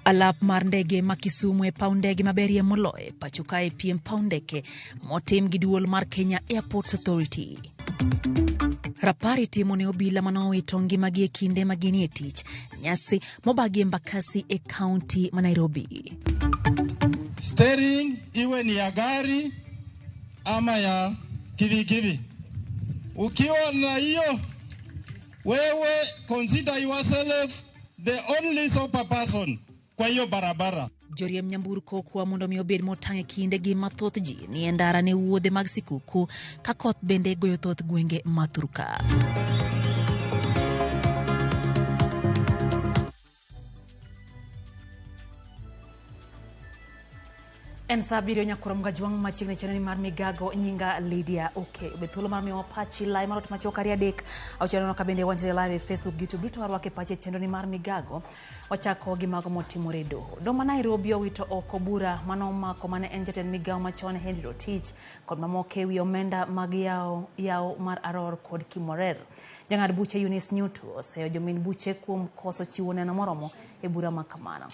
Alap mar ndege ma Kisumu e paw ndege maberie moloyo pacho kae piem paw ndege motim gi duol mar Kenya Airports Authority. Rapar itimo ne obila manowito ngimagi e kinde maginie tich nyasi mobagi Embakasi e kaunti ma Nairobi. Steering iwe ni ya gari ama ya kivikivi. Ukiwa na hiyo, wewe consider yourself the only super person kwa hiyo barabara. Joriem nyamburko kwa mondo mi obed motang' e kinde gi mathoth ji ni e ndara ne wuodhe mag sikuku ka koth bende goyo thoth gwenge mathuruka. En sabirio nyakurom gajwang' machiegni channel mar Migago nyinga Lydia okay bethulo mar miyo pachi live marot machoka ri adek au channel ka bende wanjire live e Facebook YouTube duto warwake pachi channel mar Migago wachako gi mago motimore do ma Nairobi owito oko bura manomako mane en jatend Migago machon Henry Rotich kod mamoke wi omenda mag yaw mar Aror kod Kimorer. Jang'ad buche Eunice Nyutu oseyo jomin buche kuom koso chiwo neno moromo e bura makamano.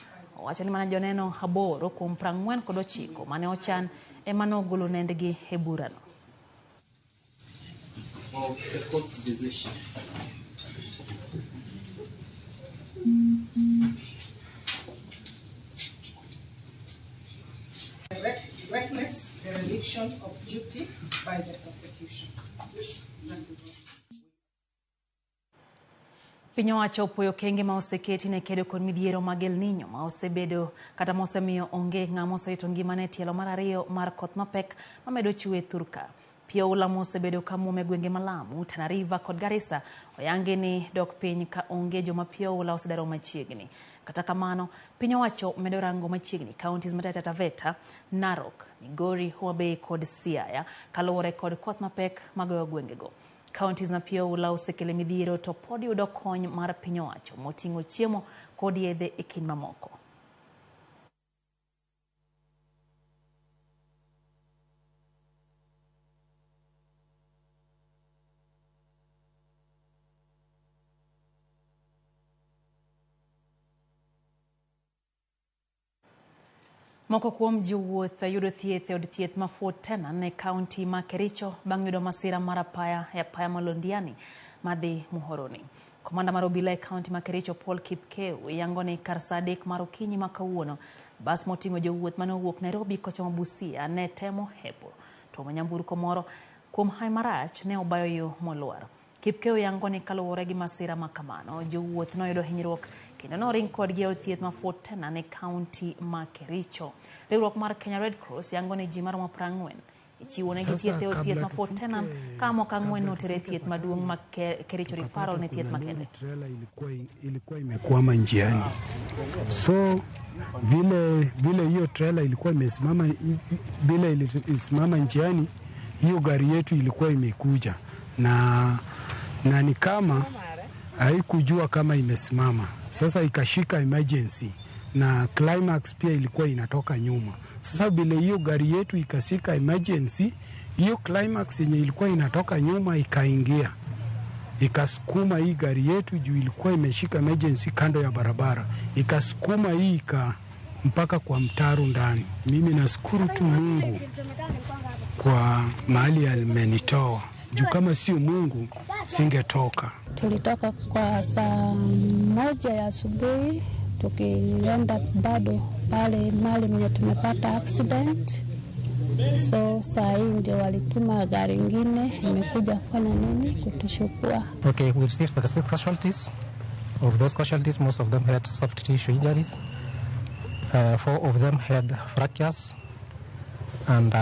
Wacho ni mana joneno aboro kuom 49 mane ochan ema nogolo nendgi e burano. Reckless dereliction of duty by the prosecution. Piny owacho opuoyo kenge ma oseketi ne kedo kod midhiero mag El Niño ma osebedo kata mosemiyo onge ng'ama osewito ngimane tielo mar ariyo mar koth mapek mamedo chwe thurka. Pio oula mosebedo ka muome gwenge ma Lamu, Tana River kod Garissa oyangi ni dok piny ka onge joma pio oula osedaro machiegni. Kata kamano, piny owacho medo rango machiegni counties matata Taveta, Narok, Migori, Homa Bay kod Siaya kaluwore kod koth mapek magoyo gwengego. Counties na pio oula osekele midhiero to pod yudo kony mar piny owacho moting'o chiemo kod yedhe e kind mamoko. Moko kuom jowuoth yudo thieth e od thieth ma Fort Tenan ne kaunti ma Kericho bang' yudo masira mar apaya ma Londiani madhi Muhoroni. Komanda mar obila e kaunti ma Kericho Paul Kipkeu yango ni kar saa 3 mar okinyi ma kawuono bas moting'o jowuoth mane owuok Nairobi kochomo Busia ne temo hepo to nyamburko moro kuom hai marach ne obayo yo molwar. Kipkeu yango ni kaluwore gi masira makamano jowuoth noyudo hinyruok kendo noring kodgi e od thieth ma Fort Tenan e kaunti ma Kericho. Riwruok mar Kenya Red Cross yango ni ji maromo 40 ichiwo ne thieth e od thieth ma Fort Tenan ka moko 4 notere thieth maduong' ma Kericho Referral ne thieth makende. Trailer ilikuwa imekwama njiani. So vile hiyo trailer ilikuwa imesimama bila ilisimama njiani, hiyo gari yetu ilikuwa imekuja na ni kama haikujua kama imesimama. Sasa ikashika emergency na climax pia ilikuwa inatoka nyuma. Sasa bila hiyo gari yetu ikashika emergency, hiyo climax yenye ilikuwa inatoka nyuma ikaingia. Ikasukuma hii gari yetu juu ilikuwa imeshika emergency kando ya barabara. Ikasukuma hii mpaka kwa mtaro ndani. Mimi nashukuru tu Mungu kwa mahali amenitoa. Juu kama sio Mungu singetoka. Tulitoka kwa saa 1 ya asubuhi tukienda bado pale mahali mwenye tumepata accident. So saa hii ndio walituma gari ingine imekuja kufanya nini kutushukua. Okay, we received the 6 casualties. Of those casualties, most of them had soft tissue injuries. 4 of them had fractures and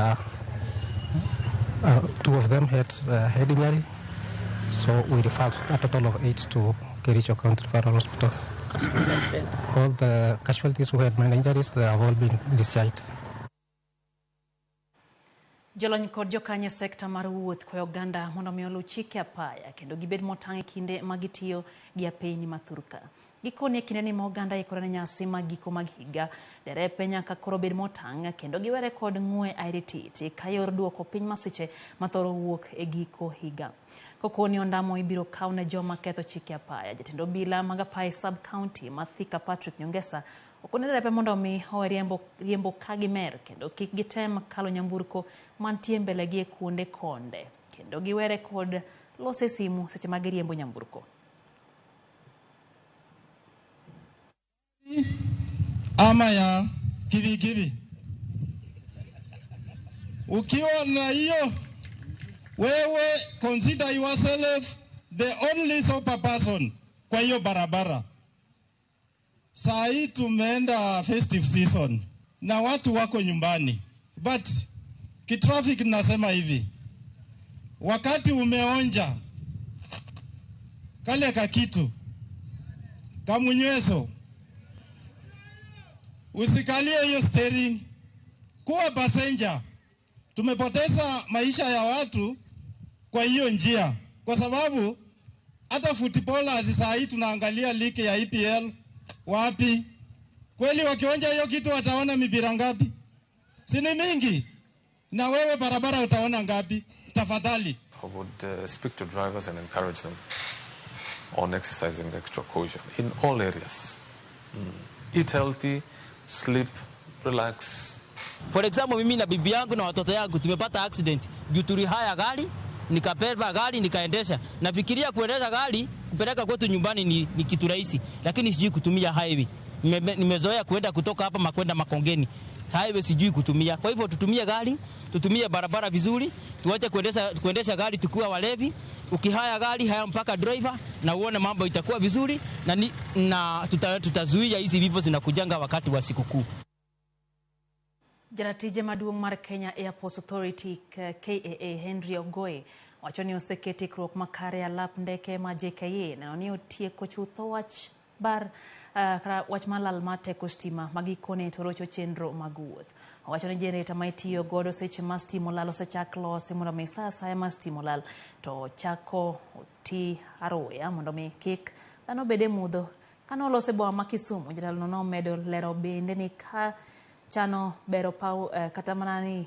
2 of them had head injury. So we referred a total of 8 to Kericho County Referral Hospital. All the casualties who had minor injuries, they have all been discharged. Jolony kod jokanye sekta mar wuoth kwa Uganda mondo mi olu chike apaya kendo gibed motang' kinde magitiyo gi apeyni mathurka. Gikone kinde ni Uganda ikore nyasi magiko mag higa derepe nyaka koro bed motang' kendo giwere kod ng'we airititi ka yor duoko piny masiche mathoro wuok e giko higa. Kokoni ondamo ibiro kaune joma ketho chike apaya. Jatend obila mag apaya sub-county Mathika Patrick Nyongesa okonere pe mondo mi riembo kagimer kendo kik gitem kalo nyamburko mantie mbele gi kuonde konde kendo giwere kod lose simu seche mag riembo nyamburko. Ama ya kivi. Ukiwa na hiyo, wewe consider yourself the only sober person kwa hiyo barabara. Saa hii tumeenda festive season na watu wako nyumbani. But kitraffic nasema hivi, wakati umeonja kale kakitu kamunyweso, usikalie hiyo steering, kuwa passenger. Tumepoteza maisha ya watu kwa hiyo njia, kwa sababu hata footballers saa hii tunaangalia ligi ya EPL wapi. Kweli wakionja hiyo kitu wataona mipira ngapi? Sini mingi. Na wewe barabara utaona ngapi? Tafadhali. I would speak to drivers and encourage them on exercising extra caution in all areas. Eat healthy, sleep, relax. For example, mimi na bibi yangu na watoto yangu tumepata accident juu tulihaya gari, nikabeba gari nikaendesha. Nafikiria kuendesha gari kupeleka kwetu nyumbani ni kitu rahisi, lakini sijui kutumia highway. Nimezoea kuenda kutoka hapa makwenda Makongeni. Highway sijui kutumia. Kwa hivyo tutumie gari, tutumie barabara vizuri, tuache kuendesha gari tukiwa walevi. Ukihaya gari haya mpaka driver na uone mambo itakuwa vizuri na tutazuia hizi vifo zinakujanga wakati wa sikukuu. Jaratije maduong' mar Kenya Airports Authority KAA Henry Ogoe wachoni oseketi krok makare alap ndeke ma JKA na oni otieko chutho wach malal mate kostima magikone torocho chenro mag wuoth. Wachoni generator maitiyo godo seche ma stimo lal osechak losi mondo mi sa ma stimo lal to chako ti aroya mondo mi kik dhano bede mudho. Kano lose boma ma Kisumu, jatelo no medo lero bende ni ka chano bero pau katamanani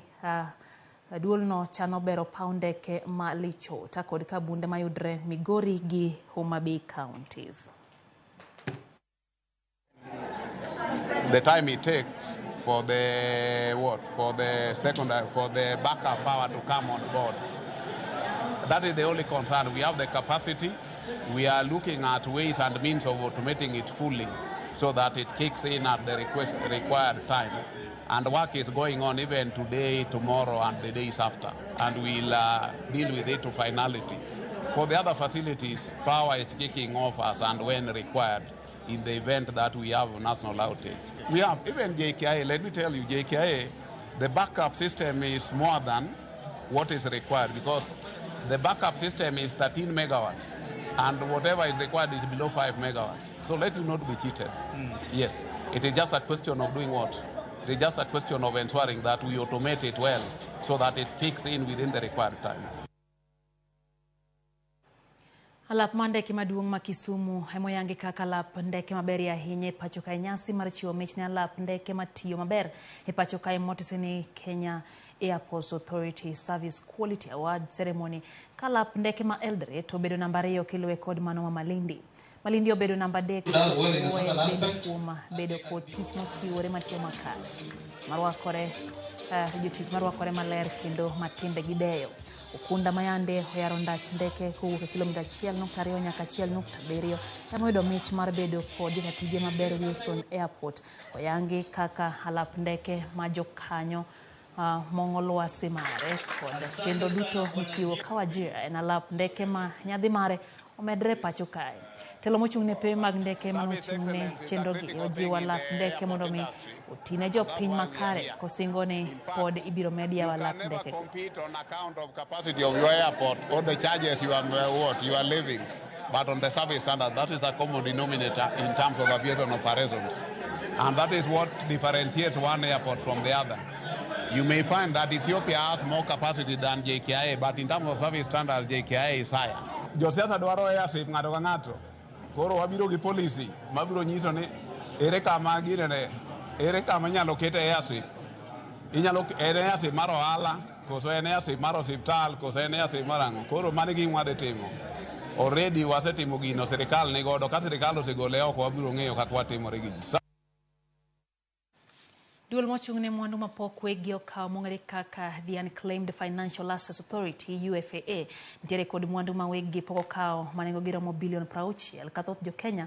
duolno chano bero pau ndeke ma licho ta kod kabunde mayudre Migori gi Homa Bay counties. The time it takes for the backup power to come on board. That is the only concern. We have the capacity. We are looking at ways and means of automating it fully so that it kicks in at the required time. And work is going on even today, tomorrow, and the days after. And we'll deal with it to finality. For the other facilities, power is kicking off as and when required in the event that we have a national outage. We have even JKA, let me tell you, JKA, the backup system is more than what is required because the backup system is 13 megawatts and whatever is required is below 5 megawatts. So let you not be cheated. Yes, it is just a question of doing what? It is just a question of ensuring that we automate it well so that it kicks in within the required time. Alap mandeke maduong' ma Kisumu emoyangi kaka alap ndeke maber ahinya e pacho kae. Nyasi mar chiwo mich ne alap ndeke matiyo maber e pacho kae motisni Kenya Airports Authority Service Quality Award Ceremony. Ka alap ndeke ma Eldoret obedo namba 2 kiluwe kod mano ma Malindi. Malindi obedo namba 3 kuom bedo kod tich mochiwore matiyo makare. Marwakore jotich marwakore maler kendo matimbe gibeyo. Ukunda Mayande oyaro ndach ndeke kowuok kilomita 1.2 nyaka 1.7 emoyudo mich mar bedo kod jatije maber Wilson Airport. Oyangi kaka alap ndeke ma jokanyo mongo lwasi mare kod chenro duto michiwo kawajia en alap ndeke ma nyadhi mare omedre pacho kae. Telo mochung' ne pe mag ndeke manochung' ne chenro gi ojiwo alap ndeke mondo mi otine jopiny makare kosingo ni pod ibiro media alap ndeke. Compete on account of capacity of your airport or the charges you are living, but on the service standard, that is a common denominator in terms of aviation operations, and that is what differentiates one airport from the other. You may find that Ethiopia has more capacity than JKIA, but in terms of service standards, JKIA is higher. Josiasa dwaro airstrip ng'ato ka ng'ato. Koro wabiro gi policy mabiro nyiso ni ere kama inyalo kete airstrip. Inyalo ere airstrip mar ohala koso en yasi mar osiptal, koso en yasi marango. Koro mani gi wadhi timo. Already wasetimo gino sirikal ni godo, ka sirikal osegole oko wabiro ng'eyo kaka watimore gi ji. Duol mochung'ne mwandu mapok wegi okawo mong'ere kaka the Unclaimed Financial Assets Authority UFAA nitiere kod mwandu ma wegi pok okawo manengo giromo bilion 60 ka thoth jo Kenya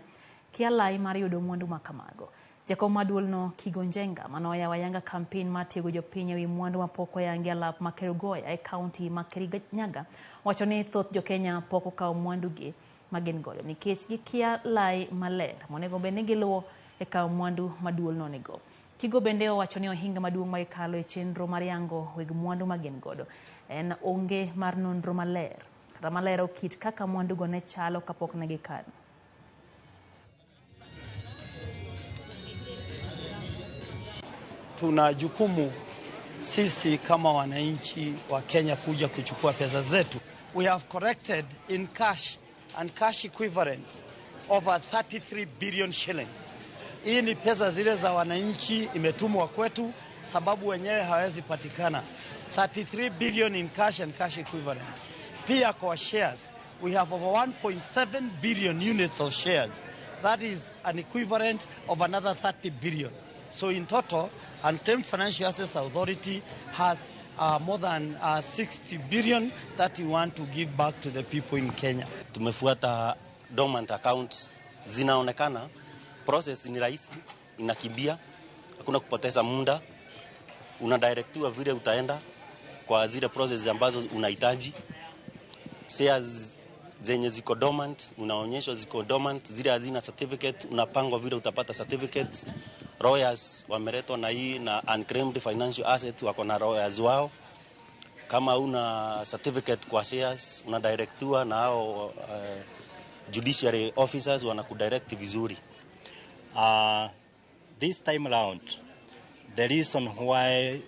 kia lai mar yudo mwandu ma kamago. Jakom maduol no Kigo Njenga manoyawo ayanga campaign mar tiego jopiny ewi mwandu mapok oyangi alap ma Kerugoya e kaunti ma Kirinyaga wacho ni thoth jo Kenya pok okawo mwandu gi ma gin godo nikech gikia lai maler monego bed ni giluwo e kawo mwandu maduol no nego. Kigo bende owacho ni ohinga maduong' ma ikalo e chenro mar yango weg mwandu ma gin godo en onge mar nonro maler kata malero kit kaka mwandu go ne chalo kapok ne gikano. Tuna jukumu sisi kama wananchi wa Kenya kuja kuchukua pesa zetu. We have collected in cash and cash equivalent over 33 billion shillings. Hii ni pesa zile za wananchi imetumwa kwetu sababu wenyewe hawezi patikana. 33 billion in cash and cash equivalent. Pia kwa shares, we have over 1.7 billion units of shares. That is an equivalent of another 30 billion. So in total, Unclaimed Financial Assets Authority has more than 60 billion that we want to give back to the people in Kenya. Tumefuata dormant accounts zinaonekana. Process ni rahisi, inakimbia, hakuna kupoteza muda. Unadirectiwa vile utaenda kwa zile process ambazo unahitaji. Shares zenye ziko dormant, unaonyeshwa ziko dormant, zile hazina certificate, unapangwa vile utapata certificates. Lawyers wameletwa na hii na Unclaimed Financial Assets wako na lawyers wao. Kama una certificate kwa shares, unadirectiwa na hao judiciary officers wanakudirect vizuri. This time around, the reason why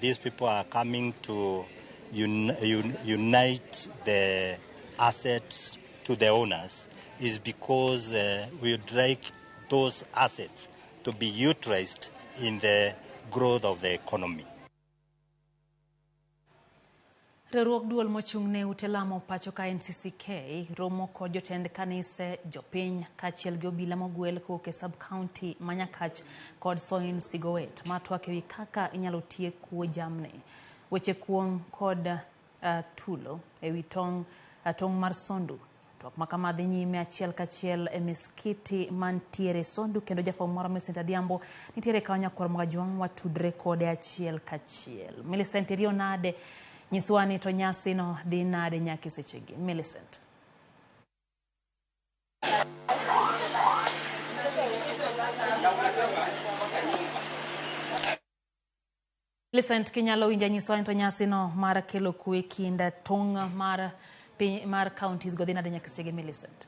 these people are coming to unite the assets to the owners is because we would like those assets to be utilized in the growth of the economy. Riwruok duol mochung'ne ute lamo pacho ka NCCK romo kod jotend kanise jopiny kaachiel gi obila mogwel kowuok e sub-county Manyakach kod Soin Sigowet matwak ewi kaka inyalo tiek kuo jamni. Weche kuom kod tulo ewi tong mar Sondu. Twak makama dhi nyime achiel kachiel e miskiti mantiere Sondu kendo jafwambo moro Millicent Adhiambo nitiere kanya kwar Mwajwang watudre kode achiel kachiel. Millicent iriyo nade nyiswani to nyasi no dhi nade nyaki sechegi. Millicent. Millicent kinyalo winja nyiswani to nyasi no mar kelo kwe kinda tong mar counties go dhi nade nyaki sechegi Millicent.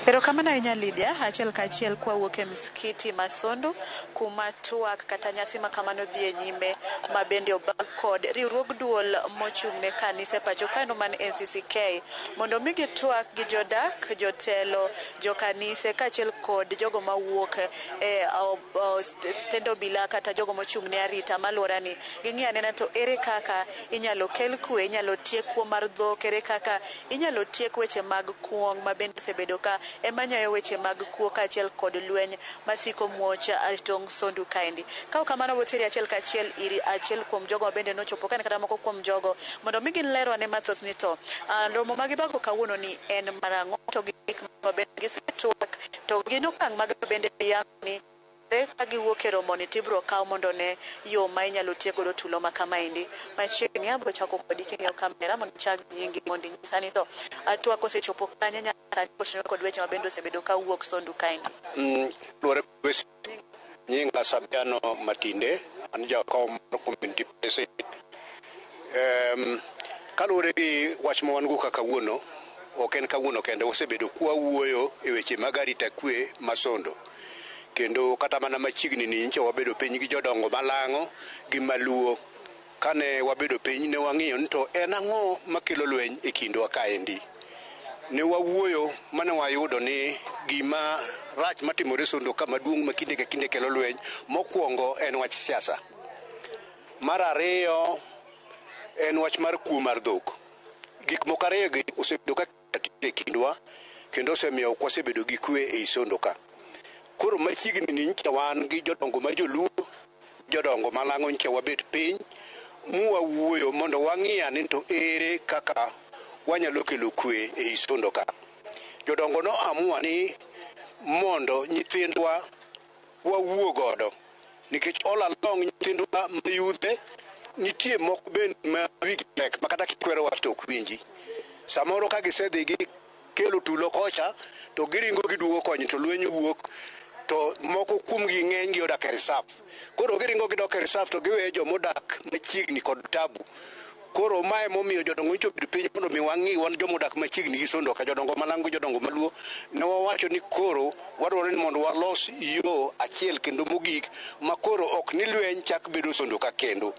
Pero kamana inya Lydia achiel kachiel kwa wuok e msikiti Masondu kuma twak kata nyasi makamano dhi nyime ma bende obag kod riwruog duol mochung'ne kanise pacho kano man NCCK mondo migi twak gi jodak jotelo jokanise kaachiel kod jogo mawuok e stendo bila kata jogo mochung'ne arita malworani ging'i anena to ere kaka inyalo kel kwe inyalo tiek kuo mar dhok ere kaka inyalo tiek weche mag kuong ma bende osebedo ka emanyayo weche mag kuo kaachiel kod lweny masiko muocha tong Sondu kaendi. Kao kamano boteri achiel kachiel iri achiel kuom jogo bende nochopo kane kata moko kuom jogo mondo migi lero ane mathoth ni to romo magibago kawuono ni en marang'o to gik ma bende gisetwak to gin okang' mag bende yang'ni ka giwuok e romo ni tibro kaw mondo ne yo ma inyalo tiego tulo ma kamaendi. Machiegni abro chako kodi king'eyo kamera mondo chag nyingi mondo nyisani to atwak osechopo kanya nyaka koshino kod weche ma bende osebedo ka wuok Sondu kaendi. Lore wes nyinga Sabiano Matinde an jakom community president. Kalore gi wach ma wan go kaka kawuono ok en kawuono kende osebedo kwa wuoyo e weche mag arita kwe Masondo. Kendo kata mana machiegni ni ncho wabedo piny gi jodongo malang'o gi maluo kane wabedo piny ne wang'iyo ni to en ang'o makelo lweny e kindwa kaendi. Ne wawuoyo mane wayudo ni gima rach matimore Sondu kama duong' ma kinde ka kinde kelo lweny mokwongo en wach siasa. Mar ariyo en wach mar kuo mar dhok. Gik moko ariyogi osebedo ka e kindwa kendo osemiyo ok wasebedo gi kwe e Isondo ka. Koro machiegni ni nyicha wan gi jodongo ma joluo, jodongo malang'o nyicha wabed piny muwawuoyo mondo wang'iya ni to ere kaka wanyalo kelo kwe e Isondo ka. Jodongo no amua ni mondo nyithindwa wawuo godo nikech all along nyithindwa mayudhe nitie moko bende ma wigi tek makata kikwero wach to ok winji. Samoro ka gisedhi gi kelo tulo kocha to giringo giduogo konyo to lweny wuok to moko kuomgi ng'eny gi odak e reserve. Koro giringo gidok e reserve to giweyo jomodak machiegni kod tabu. Koro mae momiyo jodongo nyicho bedo piny mondo mi wang'i wan jomodak machiegni gi Isondo ka jodongo malang'o jodongo maluo ne wawacho ni koro wadwaro ni mondo walos yo achiel kendo mogik ma koro ok ni lweny chak bedo Isondo ka kendo.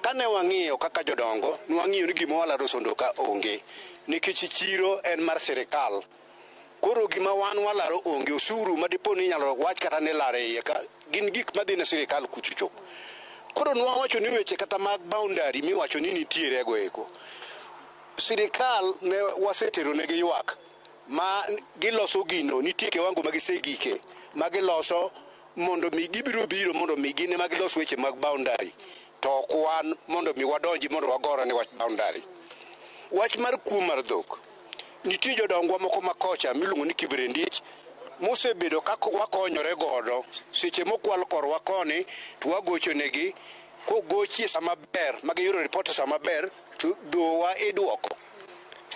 Kane wang'iyo kaka jodongo nwang'iyo ni gima walaro Isondo ka onge nikech chiro en mar sirikal. Koro gima wan walaro onge osuru madipo ni inyalo wach kata ne lare iye ka gin gik madhi ne sirikal kuchucho. Koro nwawacho ni weche kata mag boundary miwacho ni nitiere go eko. Sirikal ne wasetero ne gi ywak ma giloso gino nitie kiwango ma gisegike ma giloso mondo mi gibiro mondo mi gine ma gilos weche mag boundary to ok wan mondo mi wadonji mondo wagora ne wach boundary. Wach mar kuo mar dhok nitie jodongwa moko makocha miluongo ni Kibrendich mosebedo ka wakonyore godo seche mokwal korwa koni to wagocho negi kogochie sama ber ma giyudo ripot sama ber to dhowa iduoko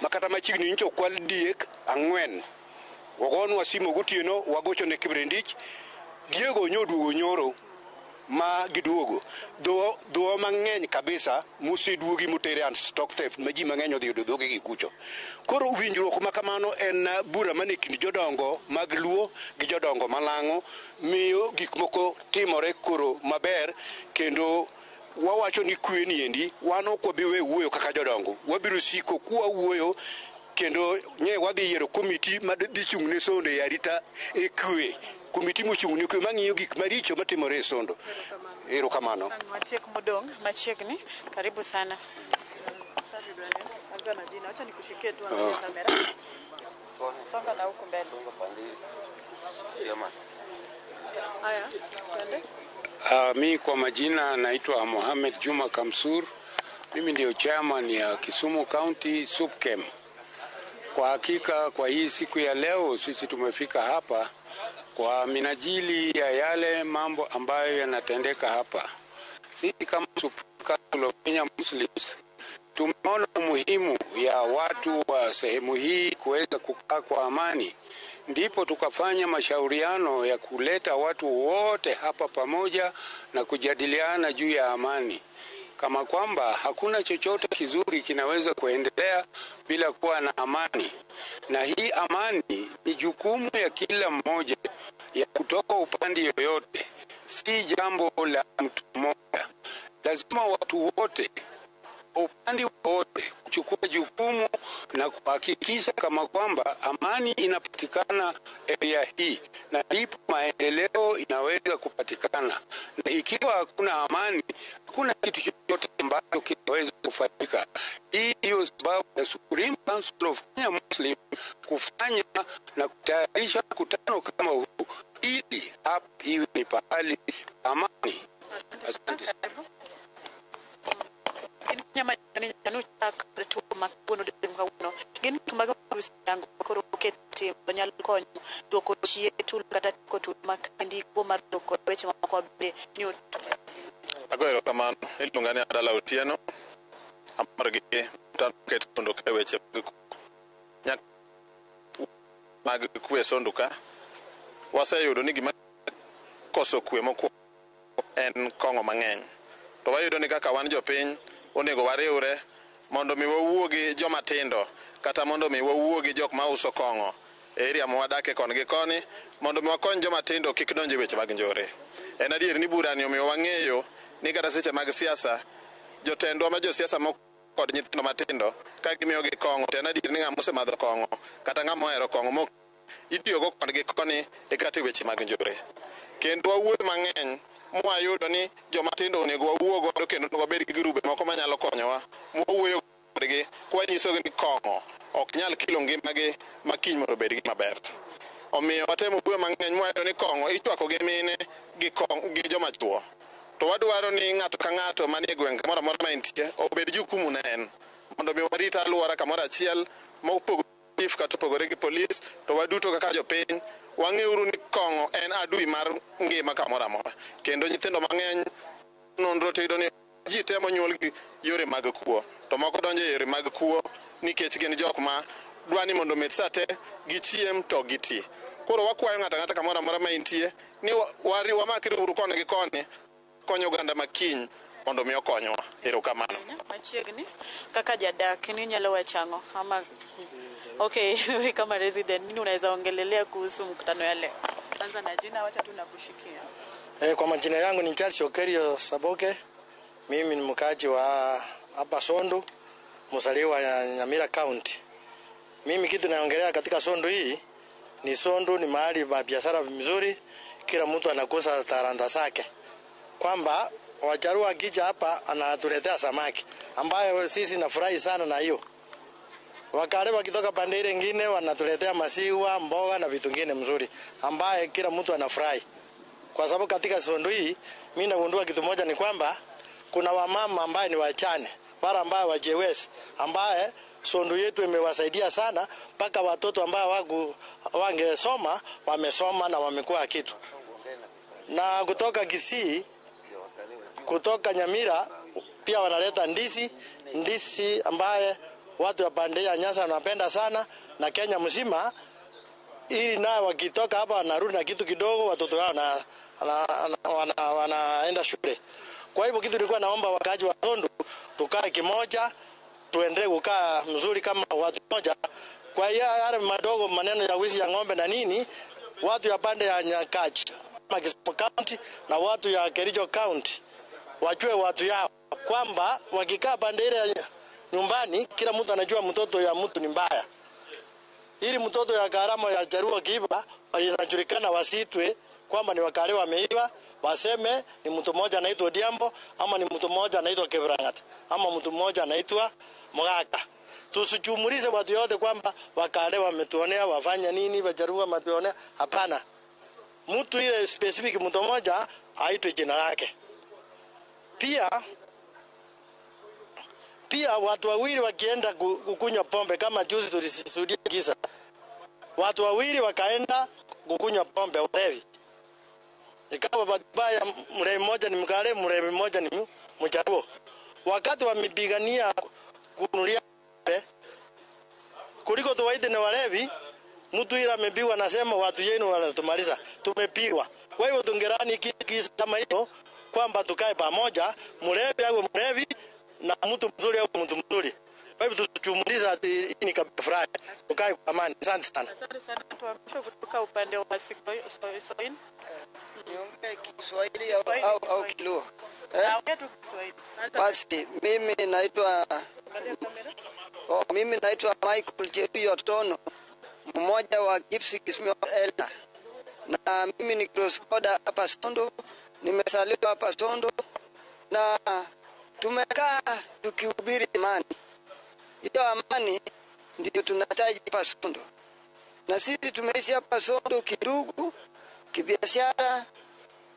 makata machiegni nyicho okwal diek 4 wagonwa simu gotieno wagocho ne Kibrendich diego nyoduogo nyoro ma giduogo dhowa mang'eny kabisa moseduogi motere and stock theft ma ji mang'eny odhi yudo dhoge gi kucho. Koro winjruok ma kamano en bura mane kind jodongo mag luo gi jodongo malang'o miyo gik moko timore koro maber kendo wawacho ni kwe ni endi wan ok wabi we wuoyo kaka jodongo wabiro siko kuwa wuoyo kendo nye wadhi yiero komiti madhi chung' ne Sondo e arita e kwe. Komiti mochung' ne kwe mang'iyo gik maricho matimore e Sondo. Erokamano. Watiek modong' machiegni. Karibu sana. Anza na jina. Acha nikushikie tu angalia kamera. Songa na huko mbele. Songa pande. Jamaa. Haya, twende. Mi kwa majina naitwa Mohamed Juma Kamsur. Mimi ndio chairman ya Kisumu County SUPKEM. Kwa hakika kwa hii siku ya leo sisi tumefika hapa kwa minajili ya yale mambo ambayo yanatendeka hapa. Sisi kama Council of Kenya Muslims tumeona umuhimu ya watu wa sehemu hii kuweza kukaa kwa amani. Ndipo tukafanya mashauriano ya kuleta watu wote hapa pamoja na kujadiliana juu ya amani. Kama kwamba hakuna chochote kizuri kinaweza kuendelea bila kuwa na amani. Na hii amani ni jukumu ya kila mmoja ya kutoka upande yoyote. Si jambo la mtu mmoja. Lazima watu wote upande wote kuchukua jukumu na kuhakikisha kama kwamba amani inapatikana area hii na ndipo maendeleo inaweza kupatikana. Na ikiwa hakuna amani, hakuna kitu chochote ambacho kinaweza kufanyika. Hii ndio sababu ya Supreme Council of Kenya Muslim kufanya na kutayarisha mkutano kama huu ili hapa iwe ni pahali amani. Asante sana. Nyama ni chanucha tu makuno de ngawno gin tumaga rusango koro kete banyal konyo doko chie tu kata ko tu makandi ko mar doko weche mako be nyut agoero kamano ilungani adala otieno amargi tan ket Sondo ka weche nyak mag kwe Sondo ka waseyudo ni gima koso kwe moko en kongo mang'eny to wayudo ni kaka wan jopiny onego wariwre mondo mi wawuogi joma tindo kata mondo mi wawuogi jok ma uso kongo area ma wadake kon gi koni mondo mi wakony joma tindo kik donje weche mag njore. En adier ni burani omiyo wang'eyo ni kata seche mag siasa jotendwa ma josiasa moko kod nyithindo matindo ka gimiyo gi kongo to en adier ni ng'ama osemadho kongo kata ng'ama ohero kongo mok itiyo go kod gi koni e kata weche mag njore. Kendo wawuoyo mang'eny mwayudo ni joma tindo onego wawuo godo kendo onego wabed gi grube moko manyalo konyowa mwawuoyo kodgi kwanyisogi ni kong'o ok nyal kilo ngimagi ma kiny mondo obed gi maber. Omiyo watemo wuoyo mang'eny mwayudo ni kong'o ichwako gi mine gi joma chuo. To wadwaro ni ng'ato ka ng'ato manie gwenge moro amora ma entie obed jukumu ne en mondo mi warit alwora kamoro achiel mopogore chief kata opogore gi polis, to waduto kaka jopiny wang'euru ni kong'o en adui mar ngima kamoro amora. Kendo nyithindo mang'eny nonro tiyudo ni ji temo nyuol gi yore mag kuo, to moko donjo e yore mag kuo nikech gin jok ma dwani mondo mit sate gichiem to giti. Koro wakwayo ng'ato ang'ata kamoro amora ma intie ni wamakre uru koni gi koni konyo oganda makiny mondo mi okonywa. Erokamano. Machiegni kaka jadak ni nyalo wachang'o ama okay kama resident nini unaweza ongelelea kuhusu mkutano ya leo? Kwanza na jina, wacha tu nakushikia. Kwa majina yangu ni Charles Okerio Saboke. Mimi ni mkaaji wa hapa Sondu, mzaliwa ya Nyamira County. Mimi kitu naongelea katika Sondu hii ni Sondu ni mahali pa biashara mzuri, kila mtu anakuza talanta zake. Kwamba Wajaruo akija hapa anatuletea samaki ambayo sisi nafurahi sana na hiyo. Wakale wakitoka pande ile nyingine wanatuletea maziwa, mboga na vitu vingine mzuri ambaye kila mtu anafurahi. Kwa sababu katika Sondu hii mimi nagundua kitu moja ni kwamba kuna wamama ambaye ni wachane, wala ambaye wajewezi ambaye Sondu yetu imewasaidia sana mpaka watoto ambao wangesoma wamesoma na wamekuwa kitu. Na kutoka Kisii, kutoka Nyamira pia wanaleta ndizi ambaye watu wa pande ya Nyanza wanapenda sana na Kenya mzima, ili nao wakitoka hapa wanarudi na kitu kidogo, watoto wao wanaenda shule. Kwa hivyo kitu nilikuwa naomba wakaaji wa Sondu tukae kimoja, tuendelee kukaa mzuri kama watu moja. Kwa hiyo yale madogo maneno ya wizi ya ng'ombe na nini, watu ya pande ya Nyakachi kama Kisumu County na watu ya Kericho County wajue watu yao kwamba wakikaa pande ile nyumbani kila mtu anajua mtoto ya mtu ni mbaya. Ili mtoto ya Karamo ya Jaruo kiiba inajulikana, wasitwe kwamba ni wakale wameiba, waseme ni mtu mmoja anaitwa Diambo ama ni mtu mmoja anaitwa Kebrangat ama mtu mmoja anaitwa Mugaga. Tusichumulize watu yote kwamba wakale wametuonea wafanya nini, Wajaruo wametuonea. Hapana. Mtu ile specific mtu mmoja aitwe jina lake. Pia watu wawili wakienda kukunywa pombe kama juzi tulishuhudia kisa. Watu wawili wakaenda kukunywa pombe ulevi. Ikawa babaya mlevi mmoja ni Mkale, mlevi mmoja ni Mjaruo. Wakati wamepigania kununulia pombe kuliko tuwaite na walevi, mtu ila amepigwa anasema watu yenu wanatumaliza. Tumepigwa. Kwa hivyo tungerani kisa kama hiyo kwamba tukae pamoja, mlevi au mlevi na mtu mzuri au mtu mzuri. Kwa hivyo tuchumuliza hii ni kabisa. Tukae kwa amani. Asante sana. Asante sana. Tuamsho kutoka upande wa Soin. Niongee Kiswahili au Kiluo? Basi mimi naitwa Michael Chepio Tono, mmoja wa Gipsy Kismio Elda. Na mimi ni cross border hapa Sondu, nimesaliwa hapa Sondu na tumekaa tukihubiri amani. Hiyo amani ndio tunahitaji hapa Sondu. Na sisi tumeishi hapa Sondu kidugu, kibiashara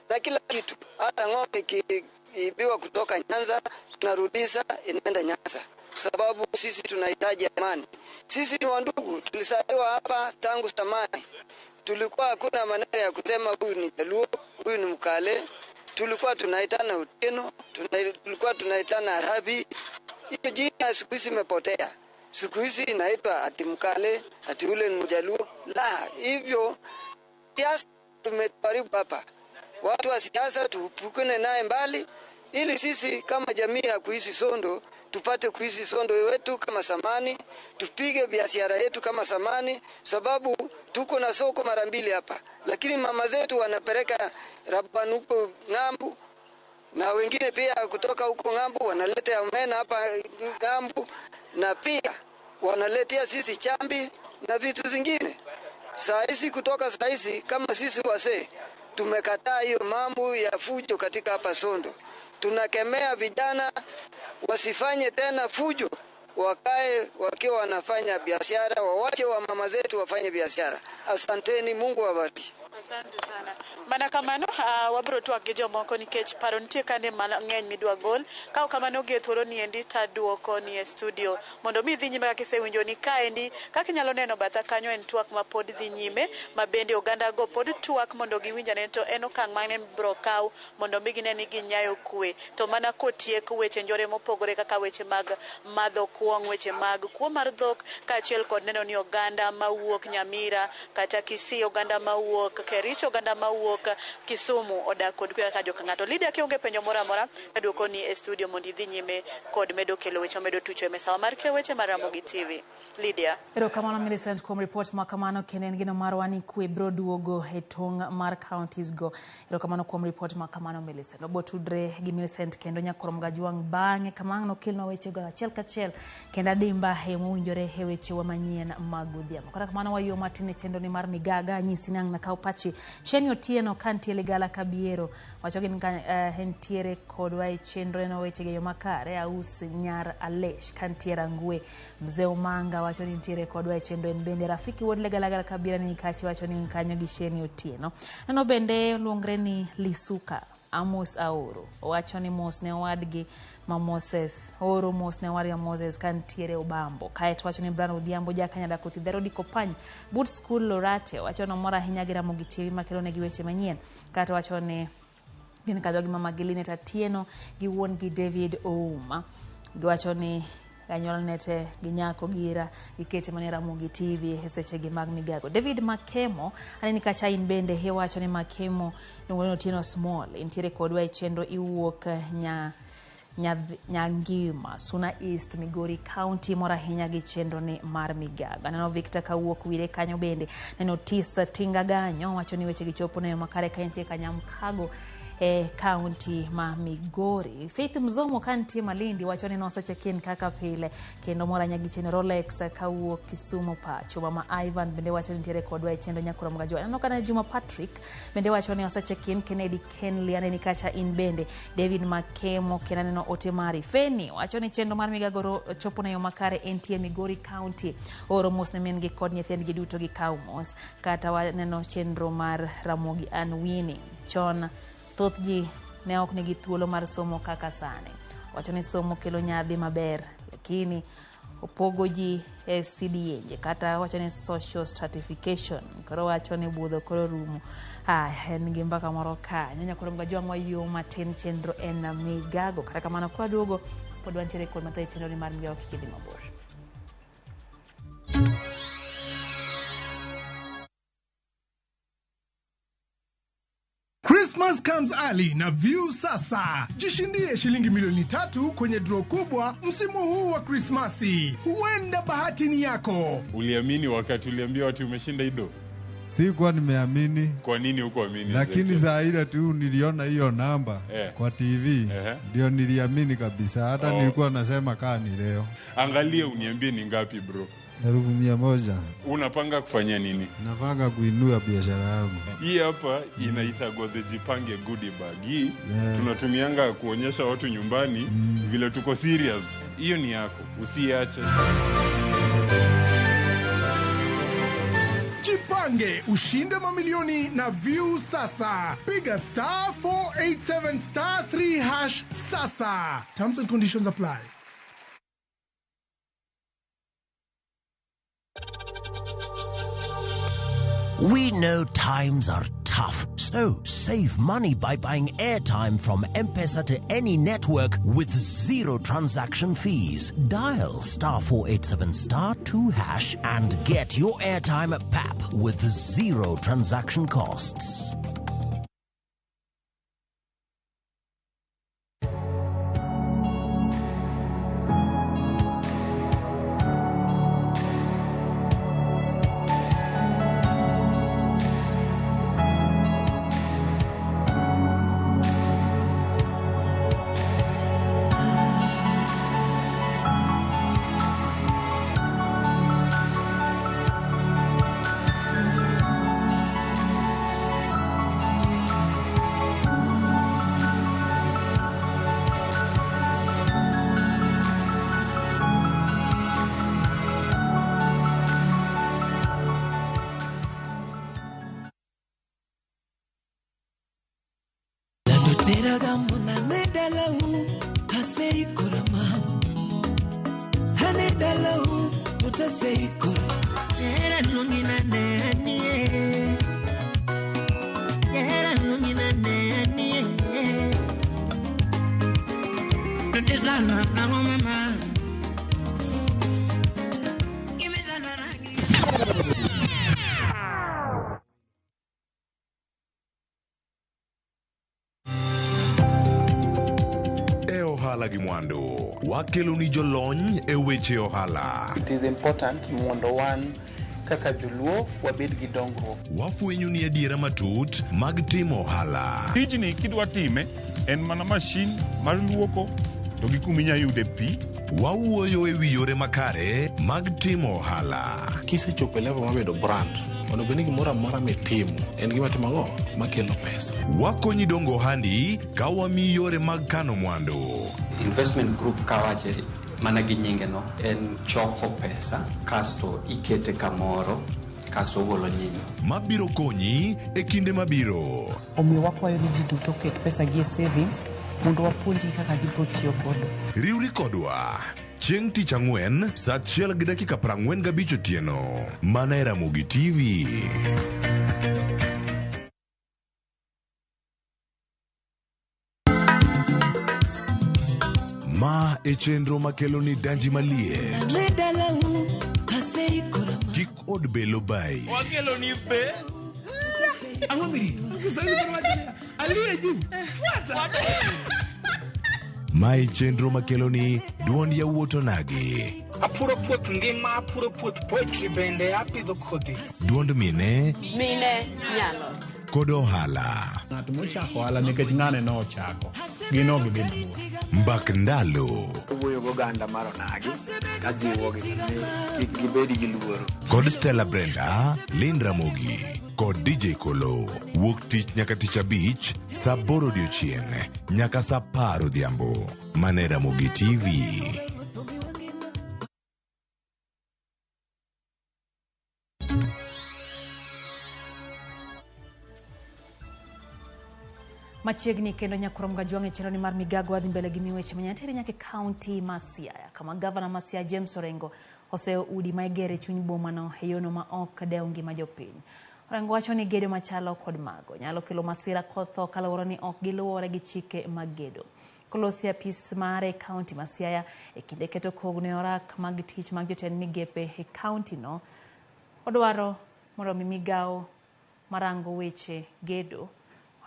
na kila kitu. Hata ng'ombe kiibiwa kutoka Nyanza tunarudisha inaenda Nyanza. Kwa sababu sisi tunahitaji amani. Sisi ni wandugu, tulisaliwa hapa tangu zamani. Tulikuwa hakuna maneno ya kusema huyu ni Jaluo, huyu ni Mkale. Tulikuwa tunaitana Uteno, tulikuwa tunaitana Arabi. Hiyo jina siku hizi imepotea. Siku hizi inaitwa ati Mkale, ati ule ni Mjaluo. La, hivyo siasa tumeharibu hapa. Watu wa siasa tupukane naye mbali ili sisi kama jamii ya kuishi Sondu tupate kuishi Sondu wetu kama samani, tupige biashara yetu kama samani, sababu tuko na soko mara mbili hapa. Lakini mama zetu wanapeleka Rabani huko ng'ambu, na wengine pia kutoka huko ng'ambu wanaleta omena hapa ng'ambu, na pia wanaletea sisi chambi na vitu zingine. Saa hizi kutoka saa hizi kama sisi wasee tumekataa hiyo mambo ya fujo katika hapa Sondo. Tunakemea vijana wasifanye tena fujo, wakae wakiwa wanafanya biashara, wawache wa mama zetu wafanye biashara. Asanteni, Mungu awabariki. Asante sana. Mana kamano wabro twak gi jomoko nikech paro nitie kane mang'eny midwa gol. Kao kamano ge thuolo ni endi taduoko ni e studio. Mondo mi dhi nyime kaka isewinjo ni kaendi kaka inyalo neno batha kanyo en twak ma pod dhi nyime, ma bende oganda go pod twak mondo giwinja ne to en okang' mane bro kaw mondo mi gine ni ginyayo kwe. To mana kotiek weche njore mopogore kaka weche mag madho kuong, weche mag kuo mar dhok, kaachiel kod neno ni oganda mawuok Nyamira kata Kisii, oganda mawuok Kericho, oganda mawuok Kisumu odak kod kwe kaka joka ng'ato. Lydia kionge penjo moro amora aduoko ni e studio mondo idhi nyime kod medo kelo weche medo tucho e mesa mar keyo weche mar Ramogi TV. Lydia. Erokamano Millicent kuom report makamano kendo en gino marwa ni kwe bro duogo e tong' mar counties go. Erokamano kuom report makamano Millicent. Obotudre gi Millicent kendo nyakorom gajwang' bang'e kamano kelno weche go achiel kachiel kendo adimba he mowinjore he weche wa manyien mag odhiambo. Kata kamano wayo matin e chenro ni mar Migaga nyisi nang' na kaw pachi Sheni Otieno kantie Ligala Kabiero wacho gin hentiere kodwa e chenro no weche ge yo makare aus nyar Alesh kantiere Ngwe. Mzee Umanga wacho ni ntiere kodwa e chenro en bende rafiki wod Ligala Kabiero ni kachi wacho ni kanyo gi Sheni Otieno. Neno bende luongre ni Lisuka Amos Aoro wacho ni mos ne wadgi ma Moses Oro mos ne waria Moses kantiere Ubambo. Kaeto wacho ni Brano Odhiambo jakanya kothi dhero diko pany Boot School Lorate wacho no mora hinya gi Ramogi TV makelo ne gi weche manyien. Kaeto wacho ni gin kadwa gi mama Giline Tatieno gi wuon gi David Ouma giwacho ni anyuola nete ginyako gira gikete mane Ramogi TV e seche gi mag Migago. David Makemo aneni kacha in bende he wacho ni Makemo nongono Otieno Small intiere kodwa e chenro iwuok Nyangima Suna East Migori County mora hinya gi chenro ni mar Migago. Neno Victor Kawuok wire kanyo bende neno Tisa Tinga Ganyo wacho ni weche gichopo na makare kaentie Kanyamkago county ma Migori. Faith Mzomo kantie Malindi wacho ni nosache kin kaka pile kendo mora nyagi chenro Rolex Kawuok Kisumu pacho. Mama Ivan bende wacho ni ntiere kodwa e chenro nyakorom gajwa. Neno kana Juma Patrick bende wacho ni osache kin Kennedy Kenley aneni kacha in bende David Makemo kenano Otemari Feni wacho ni chenro mar Migago chopo na yo makare entie Migori County. Oro mos ne men gi kod nyithend gi duto gi kaumos kata waneno chenro mar Ramogi Anwini chon thoth ji ne ok nigi thuolo mar somo kaka sani. Wacho ni somo kelo nyadhi maber lakini opogo ji e CDA kata wacho ni social stratification koro wacho ni budho koro rumo. En gi mbaka moro kanyo nyakorom gajwang' wayo matin chenro en Migago. Kata kamano kwa duogo pod wantiere kod mathoth chenro ni mar Migago kikidhi mabor. Christmas comes early na View sasa. Jishindie shilingi milioni 3 kwenye draw kubwa msimu huu wa Christmasi. Huenda bahati ni yako. Uliamini wakati uliambia watu umeshinda ido? Sikuwa nimeamini. Kwa nini hukuamini? Lakini za ile tu niliona hiyo namba kwa TV. Ndio niliamini kabisa. Hata nilikuwa nasema kaa ni leo. Angalia uniambie ni ngapi bro? 1,100. Unapanga kufanya nini? Napanga kuinua biashara yangu. Hii hapa inaita the Jipange goodie bag. Hii tunatumianga kuonyesha watu nyumbani vile tuko serious. Hiyo ni yako, usiache. Jipange ushinde mamilioni na View sasa. Piga *487*3# sasa. Terms and conditions apply. We know times are tough, so save money by buying airtime from M-Pesa to any network with 0 transaction fees. Dial *487*2# and get your airtime PAP with 0 transaction costs. Teragamuna nedalau kasei kurama. Hane dalau tutasei kur. Era lungina nenie. Era lungina nenie. Tutesana na mama. Ohala gi mwandu wakelo ni jolony e weche ohala. It is important mondo wan kaka joluo wabed gi dongruok. Wafwenyo ni adiera matut mag timo ohala. Tijni kidwa time en mana mashin mar luoko to gi kuminya yude pi. Wawuoyo e wi yore makare mag timo ohala. Kisechopo level mabedo brand ono beni gimoro amora mitimo en gima timo makelo pesa. Wakonyi dongo handi ka wami yore mag kano mwandu. Investment group kawache mana gi nyinge no en choko pesa kasto ikete kamoro kasto golo nyinyo. Mabiro konyi e kinde mabiro. Omiyo wakwayo ni ji duto ket pesa gi savings mondo wapuonji kaka gibiro tiyo kodo. Riwri kodwa chieng' tich ang'wen saa 1:45 otieno mana e Ramogi TV. Ma e chenro makelo ni danji malie. Kik od belo bai. Wakelo ni be. Angomiri. Aliye juu. Fuata. Ma e chenro makelo ni duond yawuoto nagi. Apuro puoth ngima, apuro puoth poetry bende apidho kodhi. Duond mine. Mine nyalo. Kod ohala. Ng'at mochako ohala nikech ng'ane no ochako. Gino gi bin. Mbak ndalo. Wuoyo go ganda mar onagi ka jiwo gi gibedi gi luoro. Kod Stella Brenda, Lynn Ramogi, kod DJ Kolo. Wuok tich nyaka tich abich, saa 8 odiechieng' nyaka saa 10 odhiambo. Mana e Ramogi TV. Machiegni kendo nyakurom gajwang' e chenro mar Migago adhi mbele gi miweche manyatiri nyaka kaunti ma Siaya kama gavana ma Siaya James Orengo oseo udi ma igere chuny boma no e yono ma ok dew ngima jopiny. Orengo wacho ni gedo machalo kod mago nyalo kelo masira kotho kaluwore ni ok giluwore gi chike mag gedo. Kolosi apis mare kaunti ma Siaya e kinde keto kogno e orak mag tich mag jotend migepe e kaunti no odwaro mondo Migago marango weche gedo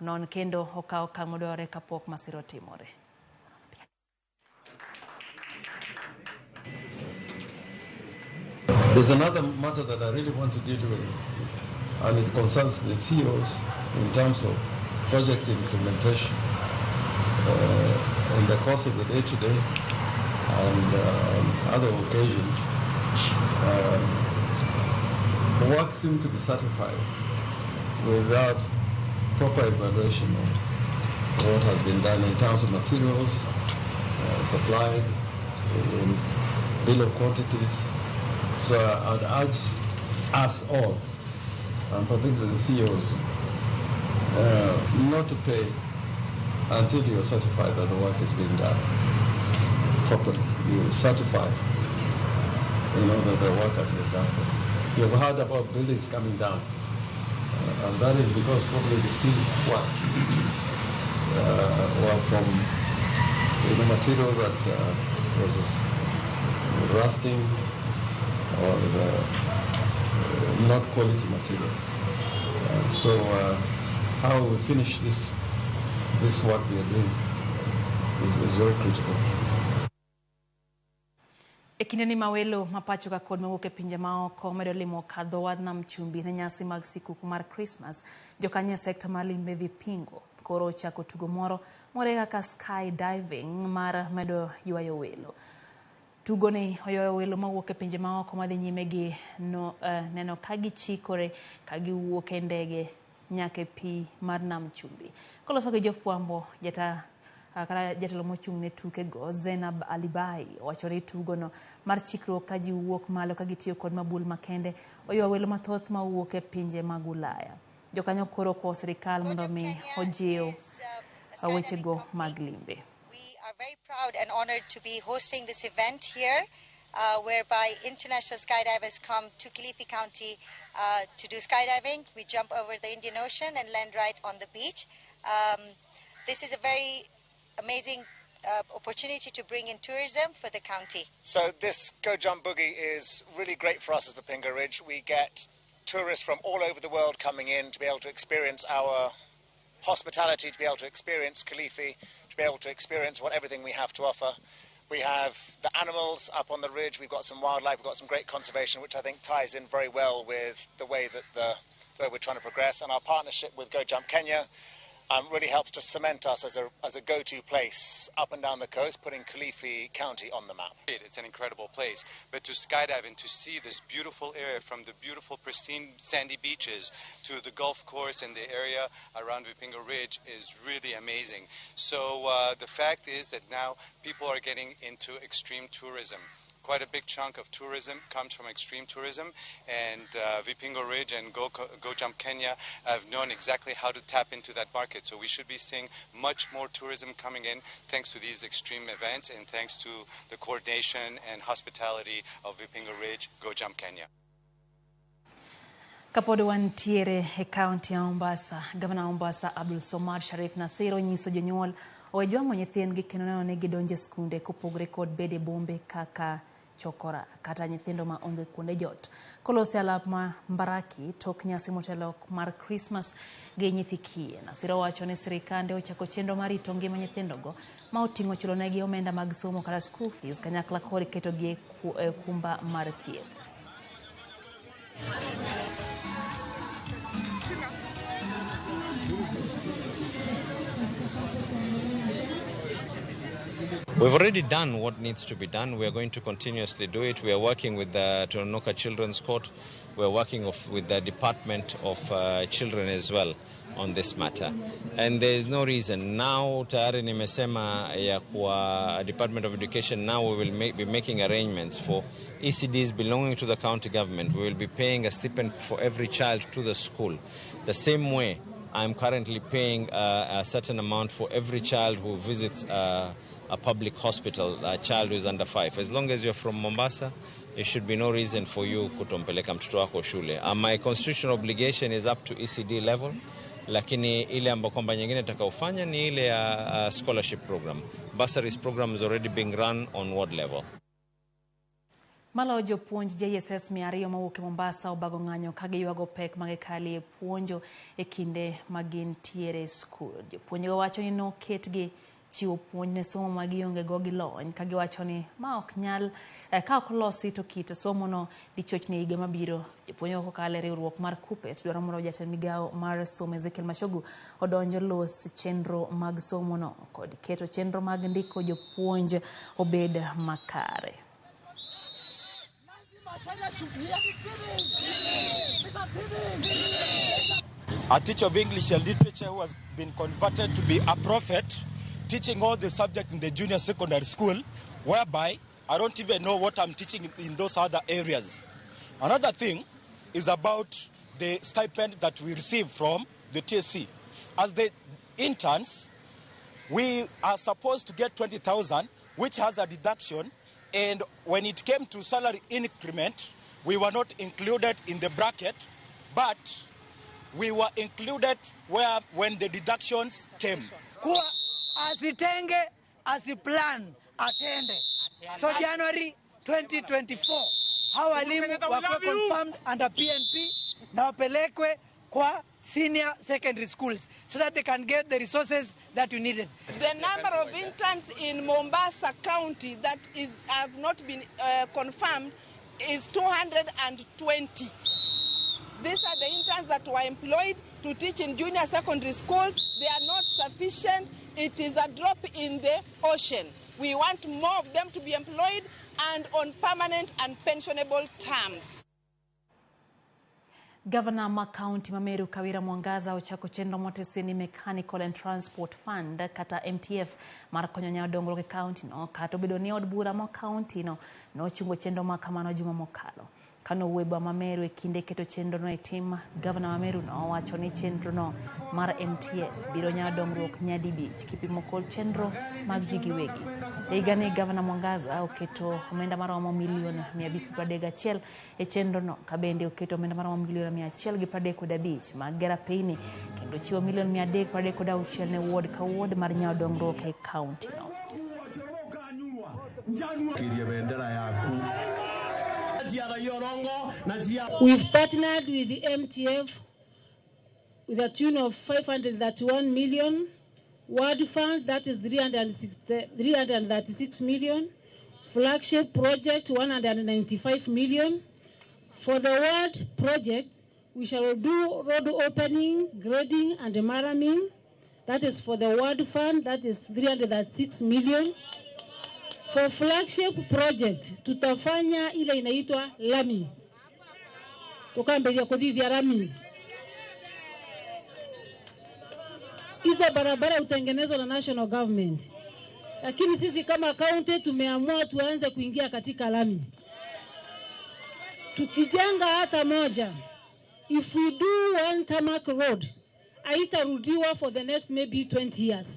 non kendo okao kamodore kapok masiro timore. There's another matter that I really want to deal with, and it concerns the CEOs in terms of project implementation in the course of the day-to-day and on other occasions. The work seemed to be certified without proper evaluation of what has been done in terms of materials supplied, in bill of quantities. So I'd urge us all, and particularly the CEOs, not to pay until you are certified that the work is being done properly. You certify, that the work has been done. You've heard about buildings coming down. And that is because probably the steel works were from material that was rusting or not quality material. So how we finish this work we are doing is very critical. Ekindeni mawelo mapacho ka kod mawuok e pinje maoko medo limo kadho wadh nam chumbi ne nyasi mag sikuku mar Christmas. Jokanye sekta mar limbe vipingo koro chako tugo moro more kaka sky diving mar medo ywayo welo. Tugo ni oywayo welo mawuok e pinje maoko madhi nyime gi neno kagi chikore kagi wuok e ndege nyaka pi mar nam chumbi. Koloso gi jofwambo jatelo mochung' ne tuke go Zainab Alibai wachore tugo no mar chikruok ka ji wuok malo ka gitiyo kod mabul makende oywa welo mathoth ma wuok e pinje mag Ulaya. Jokanyo koro ko sirikal mondo mi ojiw Weche maglimbe. We are very proud and honored to be hosting this event here, whereby international skydivers come to Kilifi County to do skydiving. We jump over the Indian Ocean and land right on the beach. This is a very amazing opportunity to bring in tourism for the county. So this Go Jump Boogie is really great for us as Vipingo Ridge. We get tourists from all over the world coming in to be able to experience our hospitality, to be able to experience Kilifi, to be able to experience everything we have to offer. We have the animals up on the ridge, we've got some wildlife, we've got some great conservation, which I think ties in very well with the way that the way we're trying to progress. And our partnership with Go Jump Kenya really helps to cement us as a go-to place up and down the coast, putting Kilifi County on the map. It's an incredible place, but to skydive and to see this beautiful area, from the beautiful pristine sandy beaches to the golf course and the area around Vipingo Ridge is really amazing. So the fact is that now people are getting into extreme tourism. Quite a big chunk of tourism comes from extreme tourism, and Vipingo Ridge and Go Jump Kenya have known exactly how to tap into that market. So we should be seeing much more tourism coming in thanks to these extreme events and thanks to the coordination and hospitality of Vipingo Ridge, Go Jump Kenya. Kapod wantiere e kaunti ya Mombasa, Gavana Mombasa Abdul Somad Sharif Nasiro nyiso jonyuol owejwango nyithindgi kendo neno ni gidonje skunde kopogore kod bede bombe kaka chokora kata nyithindo ma onge kuonde jot. Kolose alap ma Mbaraki tok nyasi motelo mar Christmas gi nyithi kiye. Nasiro wacho ni sirikande ochako chenro mar rito ngima nyithindogo ma oting'o chulonegi omenda mag somo kata school fees kanyakla kod ketogi e kumba mar thieth. We've already done what needs to be done. We are going to continuously do it. We are working with the Tononoka Children's Court. We are working with the Department of Children as well on this matter. And there is no reason. Now, tayari nimesema ya kwa Department of Education, now we will be making arrangements for ECDs belonging to the county government. We will be paying a stipend for every child to the school. The same way I'm currently paying a certain amount for every child who visits a public hospital, a child who is under 5. As long as you're from Mombasa, there should be no reason for you kutompeleka mtoto wako shule. My constitutional obligation is up to ECD level, lakini ile ambayo kwamba nyingine tutakaofanya ni ile ya scholarship program. Bursaries program is already being run on ward level. Malo jopuonj JSS miario mawuok Mombasa obago ng'anyo kage yuago pek magekali e puonjo e kinde magin tiere skul. Jopuonjgo wacho ni no ketgi chiwo puonj ne somo magionge go gi lony kage wacho ni ma ok nyal ka ok losi to kit somo no dichochne higa mabiro. Jopuonjgo kokale riwruok mar Kupet dwaro mondo jatend Migago mar somo Ezekiel Mashogu odonjo los chenro mag somo no kod keto chenro mag ndiko jopuonj obed makare. A teacher of English and literature who has been converted to be a prophet, teaching all the subjects in the junior secondary school, whereby I don't even know what I'm teaching in those other areas. Another thing is about the stipend that we receive from the TSC. As the interns, we are supposed to get 20,000, which has a deduction, and when it came to salary increment, we were not included in the bracket, but we were included when the deductions came. Kuwa asitenge, asiplan, atende. So January 2024, hawa walimu wako confirmed under PNP na wapelekwe kwa senior secondary schools so that they can get the resources that you needed. The number of interns in Mombasa County that have not been confirmed is 220. These are the interns that were employed to teach in junior secondary schools. They are not sufficient. It is a drop in the ocean. We want more of them to be employed and on permanent and pensionable terms. Governor ma County Mameru Kawira Mwangaza ochako chenro motesini Mechanical and Transport Fund kata MTF mar konyo nyao dongruok e county no kata obedo ni od bura mo county no chungo chenro ma kamano juma mokalo. kano weba Mameru e kinde keto chenro no e tim. Gavana Mameru no wacho ni chenro no mar MTF biro nyadongruok nyadi bich kipimo kod chenro mag ji giwegi. Igani Gavana Mwangaza oketo omenda maromo milion 531 e chenro no, kabende oketo omenda maromo milion 135 mag gera peini kendo chiwo milion 336 ne ward ka ward mar nyadongruok e county no. We've partnered with the MTF with a tune of 531 million. Ward fund, that is 336 million. Flagship project, 195 million. For the ward project, we shall do road opening, grading, and marraming. That is for the ward fund, that is 306 million. For flagship project, tutafanya ile inaitwa lami. Tukambelia kudhivya lami. Hizo barabara utengenezwa na national government. Lakini sisi kama county tumeamua tuanze kuingia katika lami. Tukijenga hata moja, if we do one tarmac road, haitarudiwa for the next maybe 20 years.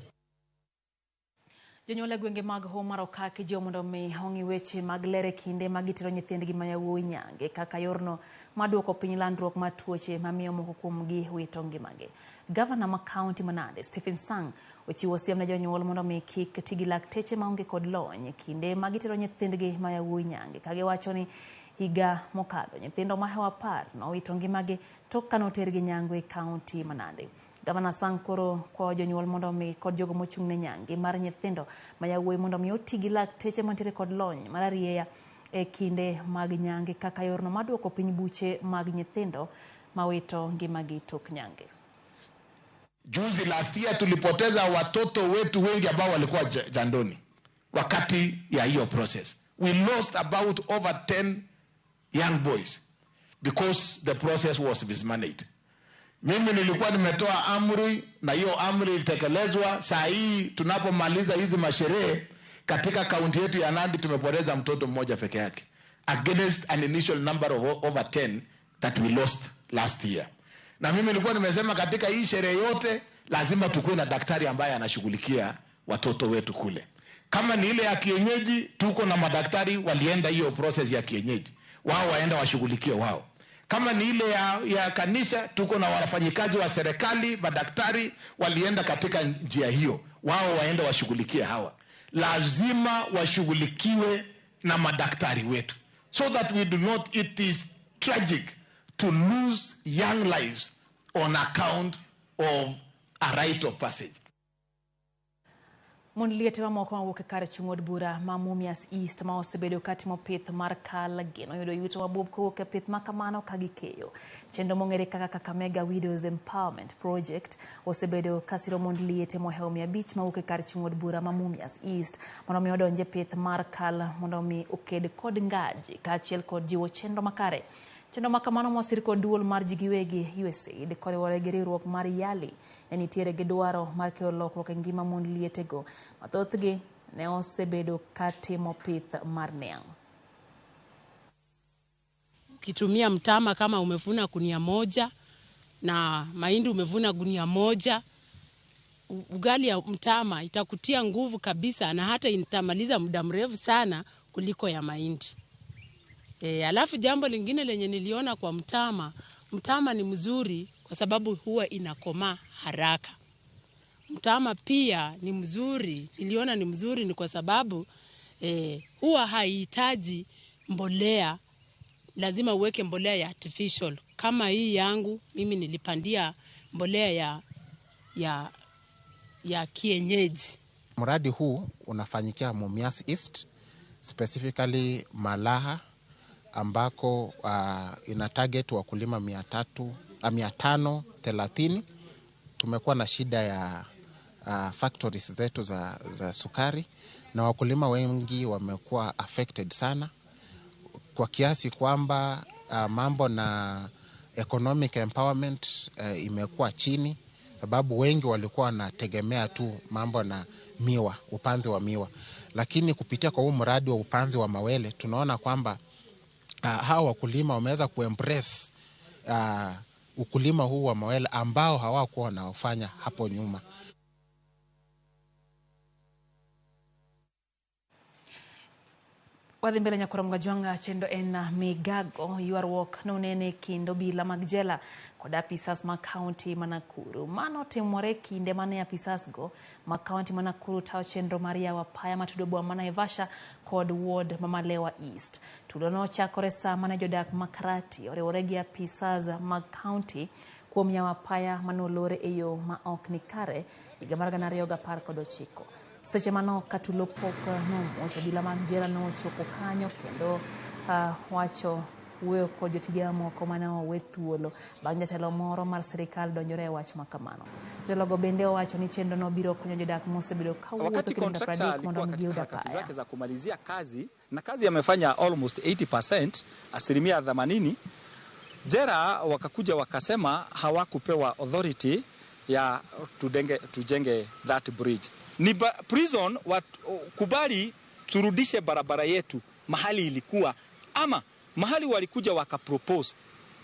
Jonyuol gwenge mag Homar okaki jo mondo mi hongi weche mag lere kinde magitero nyithindgi ma yawuowi nyange kaka yorno maduoko piny landruok mar tuoche mamiyo moko kuomgi wito ngimagi. Gavana ma kaunti ma Nandi Stephen Sang ochiwo siem ne jonyuol mondo mi kik tigi lakteche maonge kod lony kinde magitero nyithindgi ma yawuowi nyange, kage wacho ni higa mokalo nyithindo ma hewa 10 nowito ngimagi tok kanotergi nyango e kaunti ma Nandi. Gavana Sang koro kwa jonyuol mondo mi kod jogo mochung' ne nyange mar nyithindo ma yawuowi mondo mi otigi lakteche mantiere kod lony mar arieya e kinde mag nyange kaka yorno maduoko piny buche mag nyithindo mawito ngimagi tok nyange. Juzi last year tulipoteza watoto wetu wengi ambao walikuwa jandoni wakati ya hiyo process. We lost about over 10 young boys because the process was mismanaged. Mimi nilikuwa nimetoa amri na hiyo amri ilitekelezwa. Saa hii tunapomaliza hizi masherehe katika kaunti yetu ya Nandi tumepoteza mtoto mmoja peke yake against an initial number of over 10 that we lost last year. Na mimi nilikuwa nimesema katika hii sherehe yote lazima tukue na daktari ambaye anashughulikia watoto wetu kule. Kama ni ile ya kienyeji, tuko na madaktari walienda hiyo process ya kienyeji. Wao waenda washughulikie wao. Kama ni ile ya kanisa, tuko na wafanyikazi wa serikali, madaktari walienda katika njia hiyo. Wao waenda washughulikie hawa. Lazima washughulikiwe na madaktari wetu. So that we do not, it is tragic to lose young lives on account of a rite of passage. Mondliete wa moko mawuok e kar chung' od bura ma Mumias East ma osebedo katimo pith mar kal geno yudo yuto mabup kowuok e pith makamano ka gikeyo. Chenro mong'ere kaka Kakamega Widows Empowerment Project osebedo kasiro mondliete mohewo 500 mawuok e kar chung' od bura ma Mumias East mondo mi odonje pith mar kal mondo mi oked kod ngaji kaachiel kod jiwo chenro makare. Chenro makamano mosir kod duol mar ji giwegi USAID koriwore gi riwruok mar Yali ne nitiere gi dwaro mar kelo lokruok e ngima mon lietego mathothgi ne osebedo katimo pith mar niang'. Ukitumia mtama kama umevuna gunia moja na mahindi umevuna gunia moja, ugali ya mtama itakutia nguvu kabisa na hata itamaliza muda mrefu sana kuliko ya mahindi. Alafu jambo lingine lenye niliona kwa mtama ni mzuri kwa sababu huwa inakomaa haraka. Mtama pia ni mzuri, niliona ni mzuri ni kwa sababu huwa haihitaji mbolea, lazima uweke mbolea ya artificial. Kama hii yangu, mimi nilipandia mbolea ya kienyeji. Mradi huu unafanyikia Mumias East, specifically Malaha, ambako ina target wakulima 530. Tumekuwa na shida ya factories zetu za sukari na wakulima wengi wamekuwa affected sana kwa kiasi kwamba mambo na economic empowerment imekuwa chini, sababu wengi walikuwa wanategemea tu mambo na miwa, upanzi wa miwa. Lakini kupitia kwa huu mradi wa upanzi wa mawele tunaona kwamba hawa wakulima wameweza kuembrace ukulima huu wa mawele ambao hawakuwa wanaofanya hapo nyuma. Wadhi mbele nyakoro mgajwanga chendo en Migago yuarwok nonene kindo bila magjela kod apisas ma county Manakuru. Mano timore kinde mane apisas go ma county Manakuru tao chenro Maria Wapaya matudobo mana Naivasha kod ward Mamalewa East. Tudono chakore sa mane jodak makarati orewore apisas ma county kuom ya Wapaya manolore eyo ma ok nikare higa mar 2019. Seche mano katulopok no ocho bila manjera no chopo kanyo kendo wacho wuoyo kod jotije moko mane owe thuolo bang' jatelo moro mar sirikal donjore e wach makamano. Jalogo bende owacho ni chenro no biro konyo jodak mosebedo kawuotho kilomita 30 mondo giyud apaya zake za kumalizia kazi na kazi amefanya almost 80%, 80%. Jera wakakuja wakasema hawakupewa authority ya tujenge that bridge. Ni prison kubali turudishe barabara yetu mahali ilikuwa, ama mahali walikuja wakapropose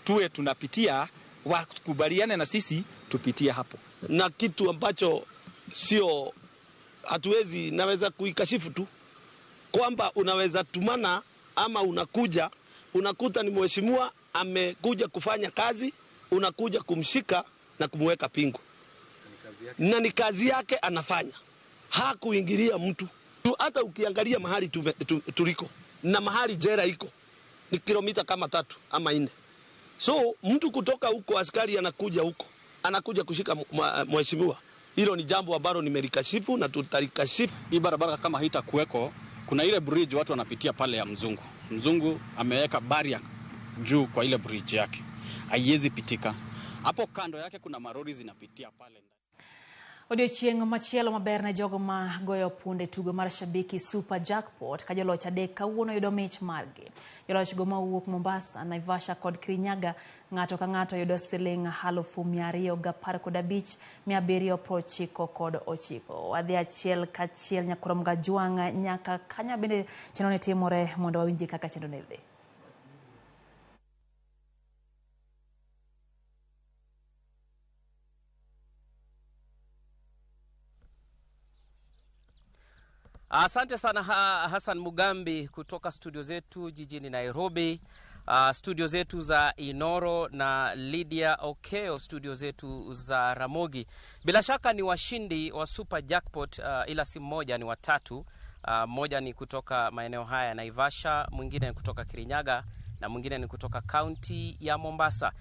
tuwe tunapitia, wakubaliane na sisi tupitie hapo. Na kitu ambacho sio hatuwezi, naweza kuikashifu tu kwamba unaweza tumana ama unakuja unakuta ni mheshimiwa amekuja kufanya kazi, unakuja kumshika na kumweka pingu. Na ni kazi yake anafanya. Hakuingilia mtu. Hata ukiangalia mahali tuliko na mahali jera iko ni kilomita kama 3 ama 4. So mtu kutoka huko, askari anakuja huko, anakuja kushika mheshimiwa. Hilo ni jambo ambalo nimelikashifu na tutalikashifu. Hii barabara kama haitakuweko, kuna ile bridge watu wanapitia pale ya Mzungu. Mzungu ameweka barrier juu kwa ile bridge yake. Haiwezi pitika. Hapo kando yake kuna marori zinapitia pale. Odiochieng' machielo maber ne jogo ma goyo punde tugo mar shabiki Super Jackpot ka joloch adek kawuono yudo mich margi. Joloch go mawuok Mombasa, Naivasha kod Kirinyaga ng'ato ka ng'ato yudo siling 215,799. Wadhi achiel kachiel nyakoro mgajwang' nyaka kanya bende chenro ne timore mondo wawinji kaka chenro ne dhi. Asante sana Hassan Mugambi kutoka studio zetu jijini Nairobi, studio zetu za Inoro na Lydia Okeo studio zetu za Ramogi. Bila shaka ni washindi wa Super Jackpot, ila si mmoja, ni watatu. Mmoja ni kutoka maeneo haya Naivasha, mwingine ni kutoka Kirinyaga na mwingine ni kutoka kaunti ya Mombasa.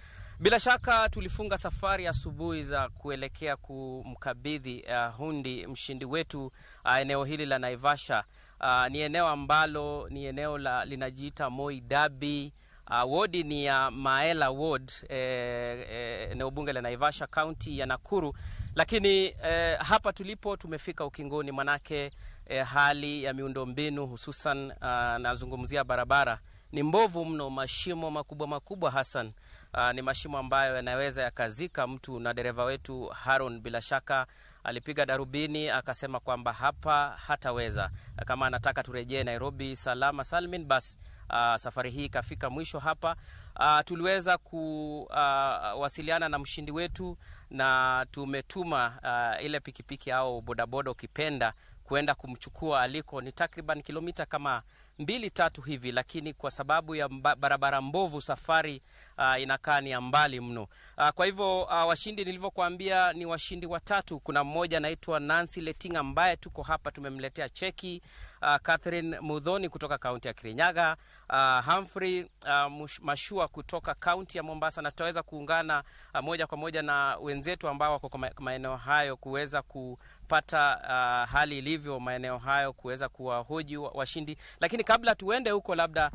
Bila shaka tulifunga safari asubuhi za kuelekea kumkabidhi hundi mshindi wetu eneo hili la Naivasha. Ni eneo ambalo ni eneo linajiita Moi Dabi. Wodi ni ya Maela Ward, eneo bunge la Naivasha, kaunti ya Nakuru. Lakini hapa tulipo tumefika ukingoni, manake hali ya miundombinu hususan nazungumzia barabara ni mbovu mno, mashimo makubwa Hassan. Ni mashimo ambayo yanaweza yakazika mtu, na dereva wetu Haron bila shaka alipiga darubini akasema kwamba hapa hataweza. Kama anataka turejee Nairobi salama salmin, basi safari hii kafika mwisho hapa. Tuliweza kuwasiliana na mshindi wetu na tumetuma ile pikipiki au bodaboda ukipenda kuenda kumchukua aliko. Ni takriban kilomita kama 2-3 hivi, lakini kwa sababu ya barabara mbovu safari inakaa ni mbali mno. Kwa hivyo washindi nilivyokuambia ni washindi watatu. Kuna mmoja anaitwa Nancy Letinga ambaye tuko hapa tumemletea cheki, Catherine Mudhoni kutoka kaunti ya Kirinyaga, Humphrey Mashua kutoka kaunti ya Mombasa, na tutaweza kuungana moja kwa moja na wenzetu ambao wako maeneo hayo kuweza kupata hali ilivyo maeneo hayo, kuweza kuwahoji washindi. Lakini kabla tuende huko, labda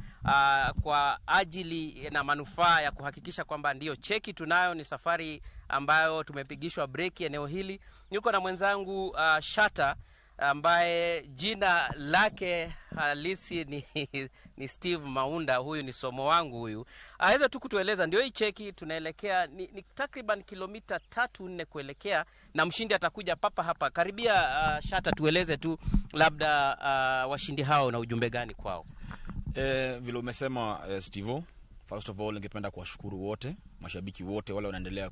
kwa ajili na manufaa ya kuhakikisha kwamba ndio cheki tunayo, ni safari ambayo tumepigishwa breki eneo hili, niko na mwenzangu Shata ambaye jina lake halisi ni Steve Maunda. Huyu ni somo wangu huyu. Aweza tu kutueleza, ndio hii cheki tunaelekea ni takriban kilomita 3-4 kuelekea, na mshindi atakuja papa hapa karibia. Shata, tueleze tu labda washindi hao na ujumbe gani kwao. Vile umesema Stevo, first of all ningependa kuwashukuru wote, mashabiki wote wale wanaendelea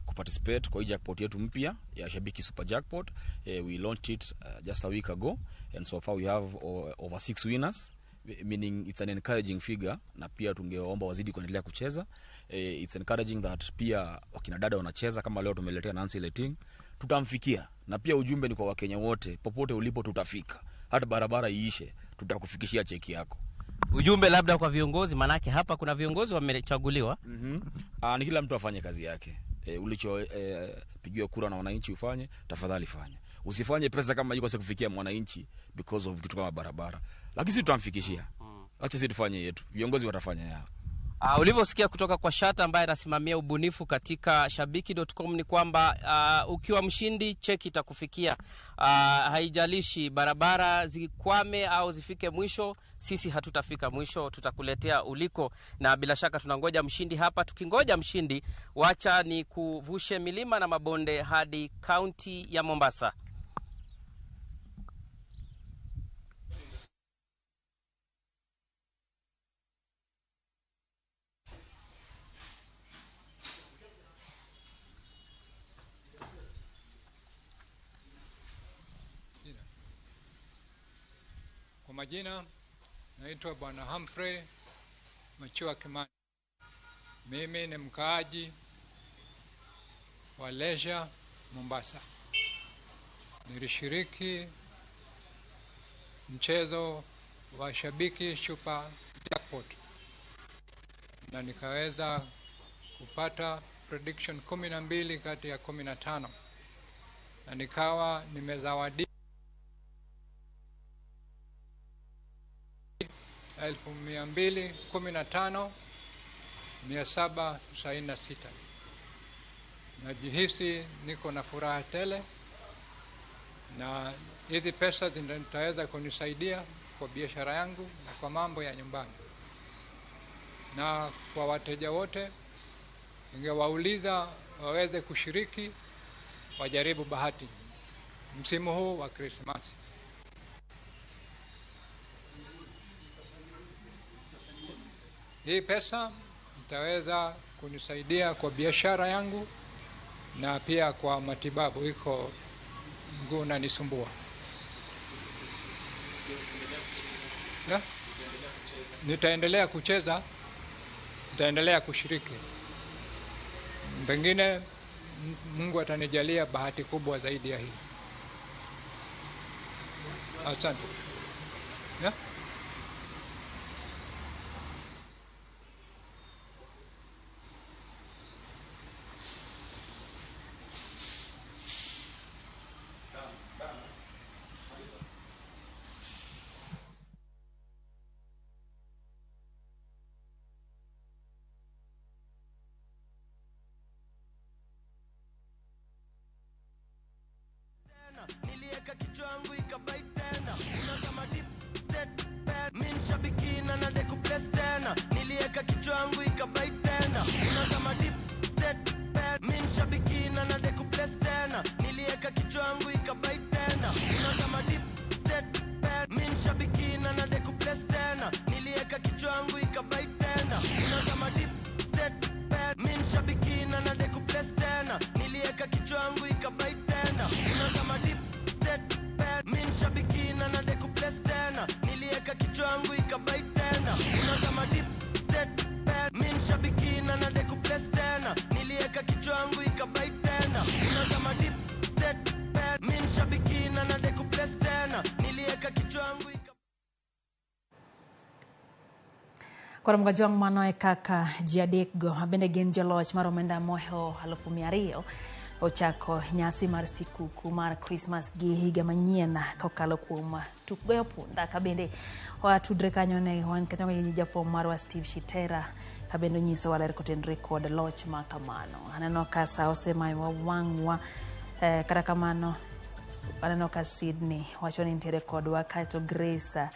kuparticipate kwa hii jackpot yetu mpya ya Shabiki Super Jackpot. We launched it just a week ago, and so far we have over 6 winners, meaning it's an encouraging figure, na pia tungeomba wazidi kuendelea kucheza. It's encouraging that pia wakina dada wanacheza, kama leo tumeletea Nancy Leting, tutamfikia. Na pia ujumbe ni kwa Wakenya wote, popote ulipo tutafika, hata barabara iishe, tutakufikishia cheki yako. Ujumbe labda kwa viongozi, manake hapa kuna viongozi wamechaguliwa. Ni kila mtu afanye kazi yake. Ulicho pigiwa kura na wananchi ufanye, tafadhali fanya. Usifanye pesa kama iko kufikia mwananchi because of kitu kama barabara. Lakini sisi tutamfikishia. Acha sisi tufanye yetu. Viongozi watafanya yao. Ulivyosikia kutoka kwa Shata ambaye anasimamia ubunifu katika shabiki.com ni kwamba ukiwa mshindi cheki itakufikia. Haijalishi barabara zikwame au zifike mwisho, sisi hatutafika mwisho, tutakuletea uliko, na bila shaka tunangoja mshindi hapa. Tukingoja mshindi, wacha ni kuvushe milima na mabonde hadi kaunti ya Mombasa. Kwa majina naitwa Bwana Humphrey Machua Kimani. Mimi ni mkaaji wa Leisure Mombasa. Nilishiriki mchezo wa Shabiki Super Jackpot na nikaweza kupata prediction 12 kati ya 15, na nikawa nimezawadi 215,796. Najihisi niko na furaha tele, na hizi pesa zitaweza kunisaidia kwa biashara yangu na kwa mambo ya nyumbani. Na kwa wateja wote ningewauliza waweze kushiriki, wajaribu bahati msimu huu wa Krismasi. Hii pesa itaweza kunisaidia kwa biashara yangu na pia kwa matibabu, iko mguu unanisumbua. Nitaendelea kucheza, nitaendelea kushiriki. Pengine Mungu atanijalia bahati kubwa zaidi ya hii. Asante. Nilieka kichwa yangu ikabai tena, unasema deep state bad, mimi shabiki na nade kuplace tena. Nilieka kichwa yangu ikabai tena, unasema deep state bad, mimi shabiki na nade kuplace tena. Nilieka kichwa yangu ikabai tena, unasema deep state bad, mimi shabiki na nade kuplace tena. Nilieka kichwa yangu ikabai tena, unasema deep state bad, mimi shabiki na nade kuplace tena. Nilieka kichwa yangu ikabai tena, unasema deep state bad, mimi shabiki na nade kuplace tena. Nilieka kichwa yangu ikabai tena, unasema deep state bad, mimi shabiki na nade kuplace tena. Nilieka kichwa yangu ikabai tena, unasema deep state bad, mimi shabiki na nade kuplace tena. Nilieka kichwa yangu Kora mgajwang manoe kaka jiadekgo abende gen joloch mar omenda moho 200,000 ochako nyasi mar sikuku mar Christmas gi higa manyien kokalo kuom tukgoyo punda. Kabende watudre kanyo ne wan katong gi jafom marwa Steve Shitera, kabende nyiso waler kotenre kod loch ma kamano. Aneno ka sa osemayo wangwa kata kamano aneno ka Sydney wacho ni ntiere kodwa, kaito Grace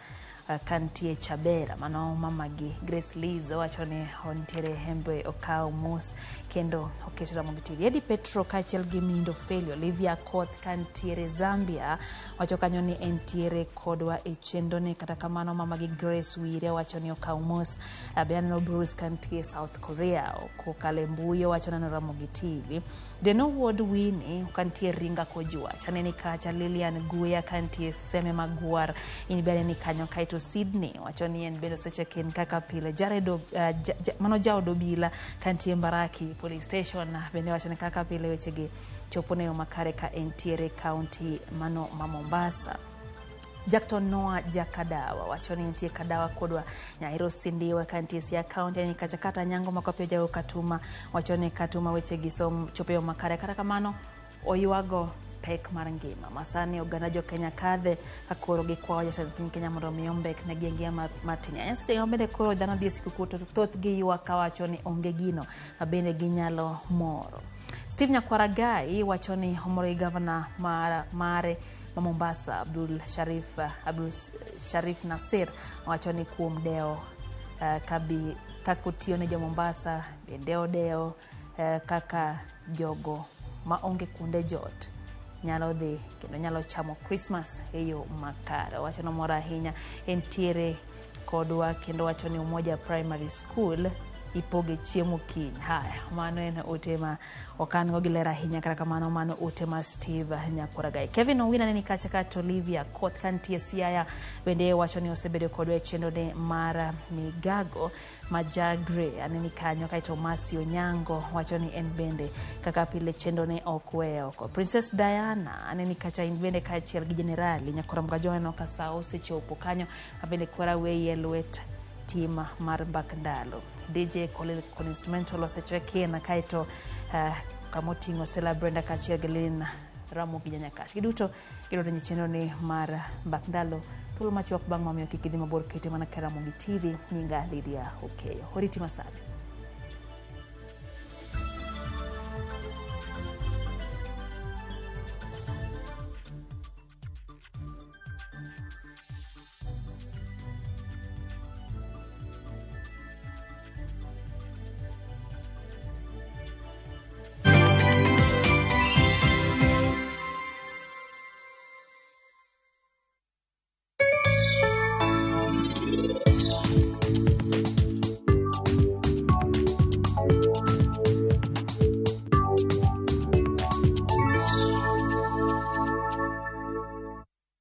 kantie Chabera mano mamagi Grace Liz wacho ni ontiere hembe okao mos kendo oketera mogiti Eddie Petro kachel gi Mindo Failure Olivia Koth kantiere Zambia wacho kanyo ni entiere kodwa e chendo ne kata kamano mamagi Grace Wire wacho ni okao mos Abiano Bruce kantie South Korea kokale mbuyo wacho na Ramogi TV Deno Ward Winnie kantie Ringa Kojua chaneni kacha Lilian Guya kantie Seme Maguar inibere ni kanyo kaito Sydney wacho ni en bendo seche ken kaka pile Jaredo mano jao dobila kantie Mbaraki Police Station na bende wacho ni kaka pile wechegi chopone makare ka entiere county mano Mombasa Jackton Noah Jakadawa wacho ni entie Kadawa kodwa Nyairo Sindiwa kantie Siaya County ni kachakata nyango makopio jago Katuma wacho ni Katuma wechegi som chopeo makare kata kamano oyuago pek mar ngima masani oganda jo Kenya kadhe akoro gi kwa jatend piny Kenya mondo miombek ne gengia matinya yase obede koro dano dhi siku to thoth gi ywa kawacho ni onge gino mabende ginyalo moro Steve Nyakwaragai wacho ni homore governor mare Mombasa Abdul Sharif Nasir wacho ni kuom deo kabi kakotio ne jo Mombasa deo kaka jogo ma onge kunde jot nyalo dhi kendo nyalo chamo Christmas eyo makare wacho no mora hinya entiere kodwa kendo wacho ni Umoja Primary School ipoge chiemo kiny haya mano en otema okan go gilera hinya kata kamano mano otema Steve Nyakwaragai Kevin Owina ni kacha ka Olivia Koth kantie Siaya bende wacho ni osebedo kodwa e chendo ne mara Migago Majagre aneni kanyo kaito Masi Onyango wacho ni en bende kaka pile chendo ne okweyo ko Princess Diana aneni kacha in bende ka chiel gi generali Nyakora Mgajono ka sao sechopo kanyo abende kwara weye lwet tima mar Bakndalo DJ con instrumental osechoke na kaito kamotingo celebrate ka chielgelin Ramogi Nyakash giduto gidodo nyicheno ni mar Bakndalo thulo machuok bang' mamiyo kikidhi mabor kete mana Ramogi TV nyinga Lydia Okeyo horiti masani